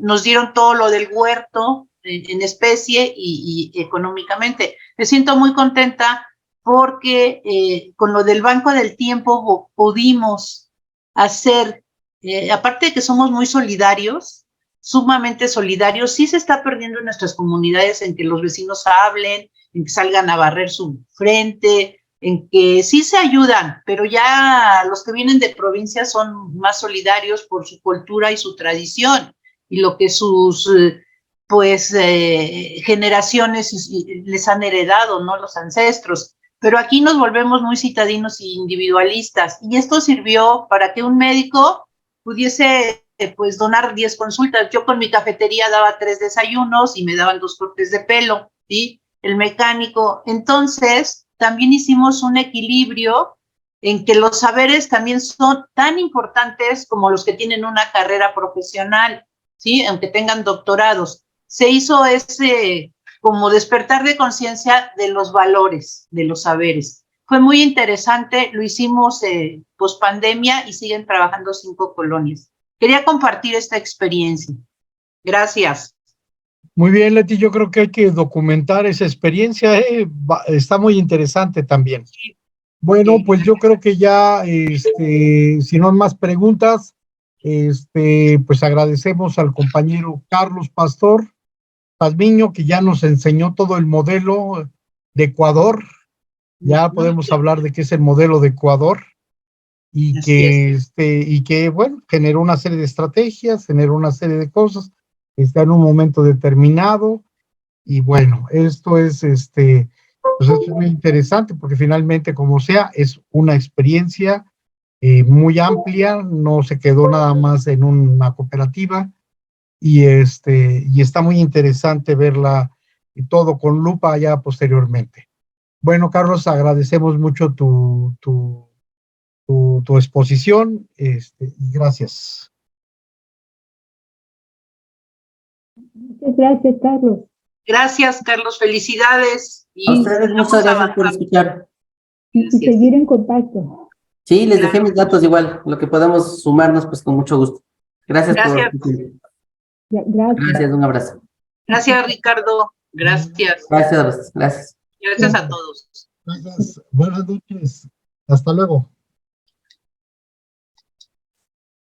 nos dieron todo lo del huerto en especie y económicamente. Me siento muy contenta porque con lo del Banco del Tiempo pudimos hacer, aparte de que somos muy solidarios, sumamente solidarios, sí se está perdiendo en nuestras comunidades en que los vecinos hablen, en que salgan a barrer su frente, en que sí se ayudan, pero ya los que vienen de provincia son más solidarios por su cultura y su tradición y lo que sus generaciones les han heredado, ¿no? Los ancestros. Pero aquí nos volvemos muy citadinos e individualistas, y esto sirvió para que un médico pudiese pues donar 10 consultas. Yo con mi cafetería daba 3 desayunos y me daban 2 cortes de pelo, ¿sí? El mecánico. Entonces, también hicimos un equilibrio en que los saberes también son tan importantes como los que tienen una carrera profesional, ¿sí? Aunque tengan doctorados. Se hizo ese como despertar de conciencia de los valores, de los saberes. Fue muy interesante, lo hicimos post pandemia y siguen trabajando 5 colonias. Quería compartir esta experiencia. Gracias. Muy bien, Leti, yo creo que hay que documentar esa experiencia, está muy interesante también. Bueno, pues yo creo que ya, si no hay más preguntas, pues agradecemos al compañero Carlos Pazmiño, que ya nos enseñó todo el modelo de Ecuador. Ya podemos hablar de qué es el modelo de Ecuador y que, bueno, generó una serie de estrategias, generó una serie de cosas, está en un momento determinado, y bueno, esto es, pues esto es muy interesante porque finalmente, como sea, es una experiencia muy amplia, no se quedó nada más en una cooperativa, y está muy interesante verla y todo con lupa ya posteriormente. Bueno, Carlos, agradecemos mucho tu exposición, y gracias. Muchas gracias, Carlos. Gracias, Carlos. Felicidades. A ustedes muchas gracias por escuchar. Y seguir en contacto. Sí, les dejé mis datos igual, lo que podamos sumarnos, pues con mucho gusto. Gracias. Gracias. Gracias, un abrazo. Gracias, Ricardo. Gracias. Gracias. Gracias a todos. Gracias. Buenas noches. Hasta luego.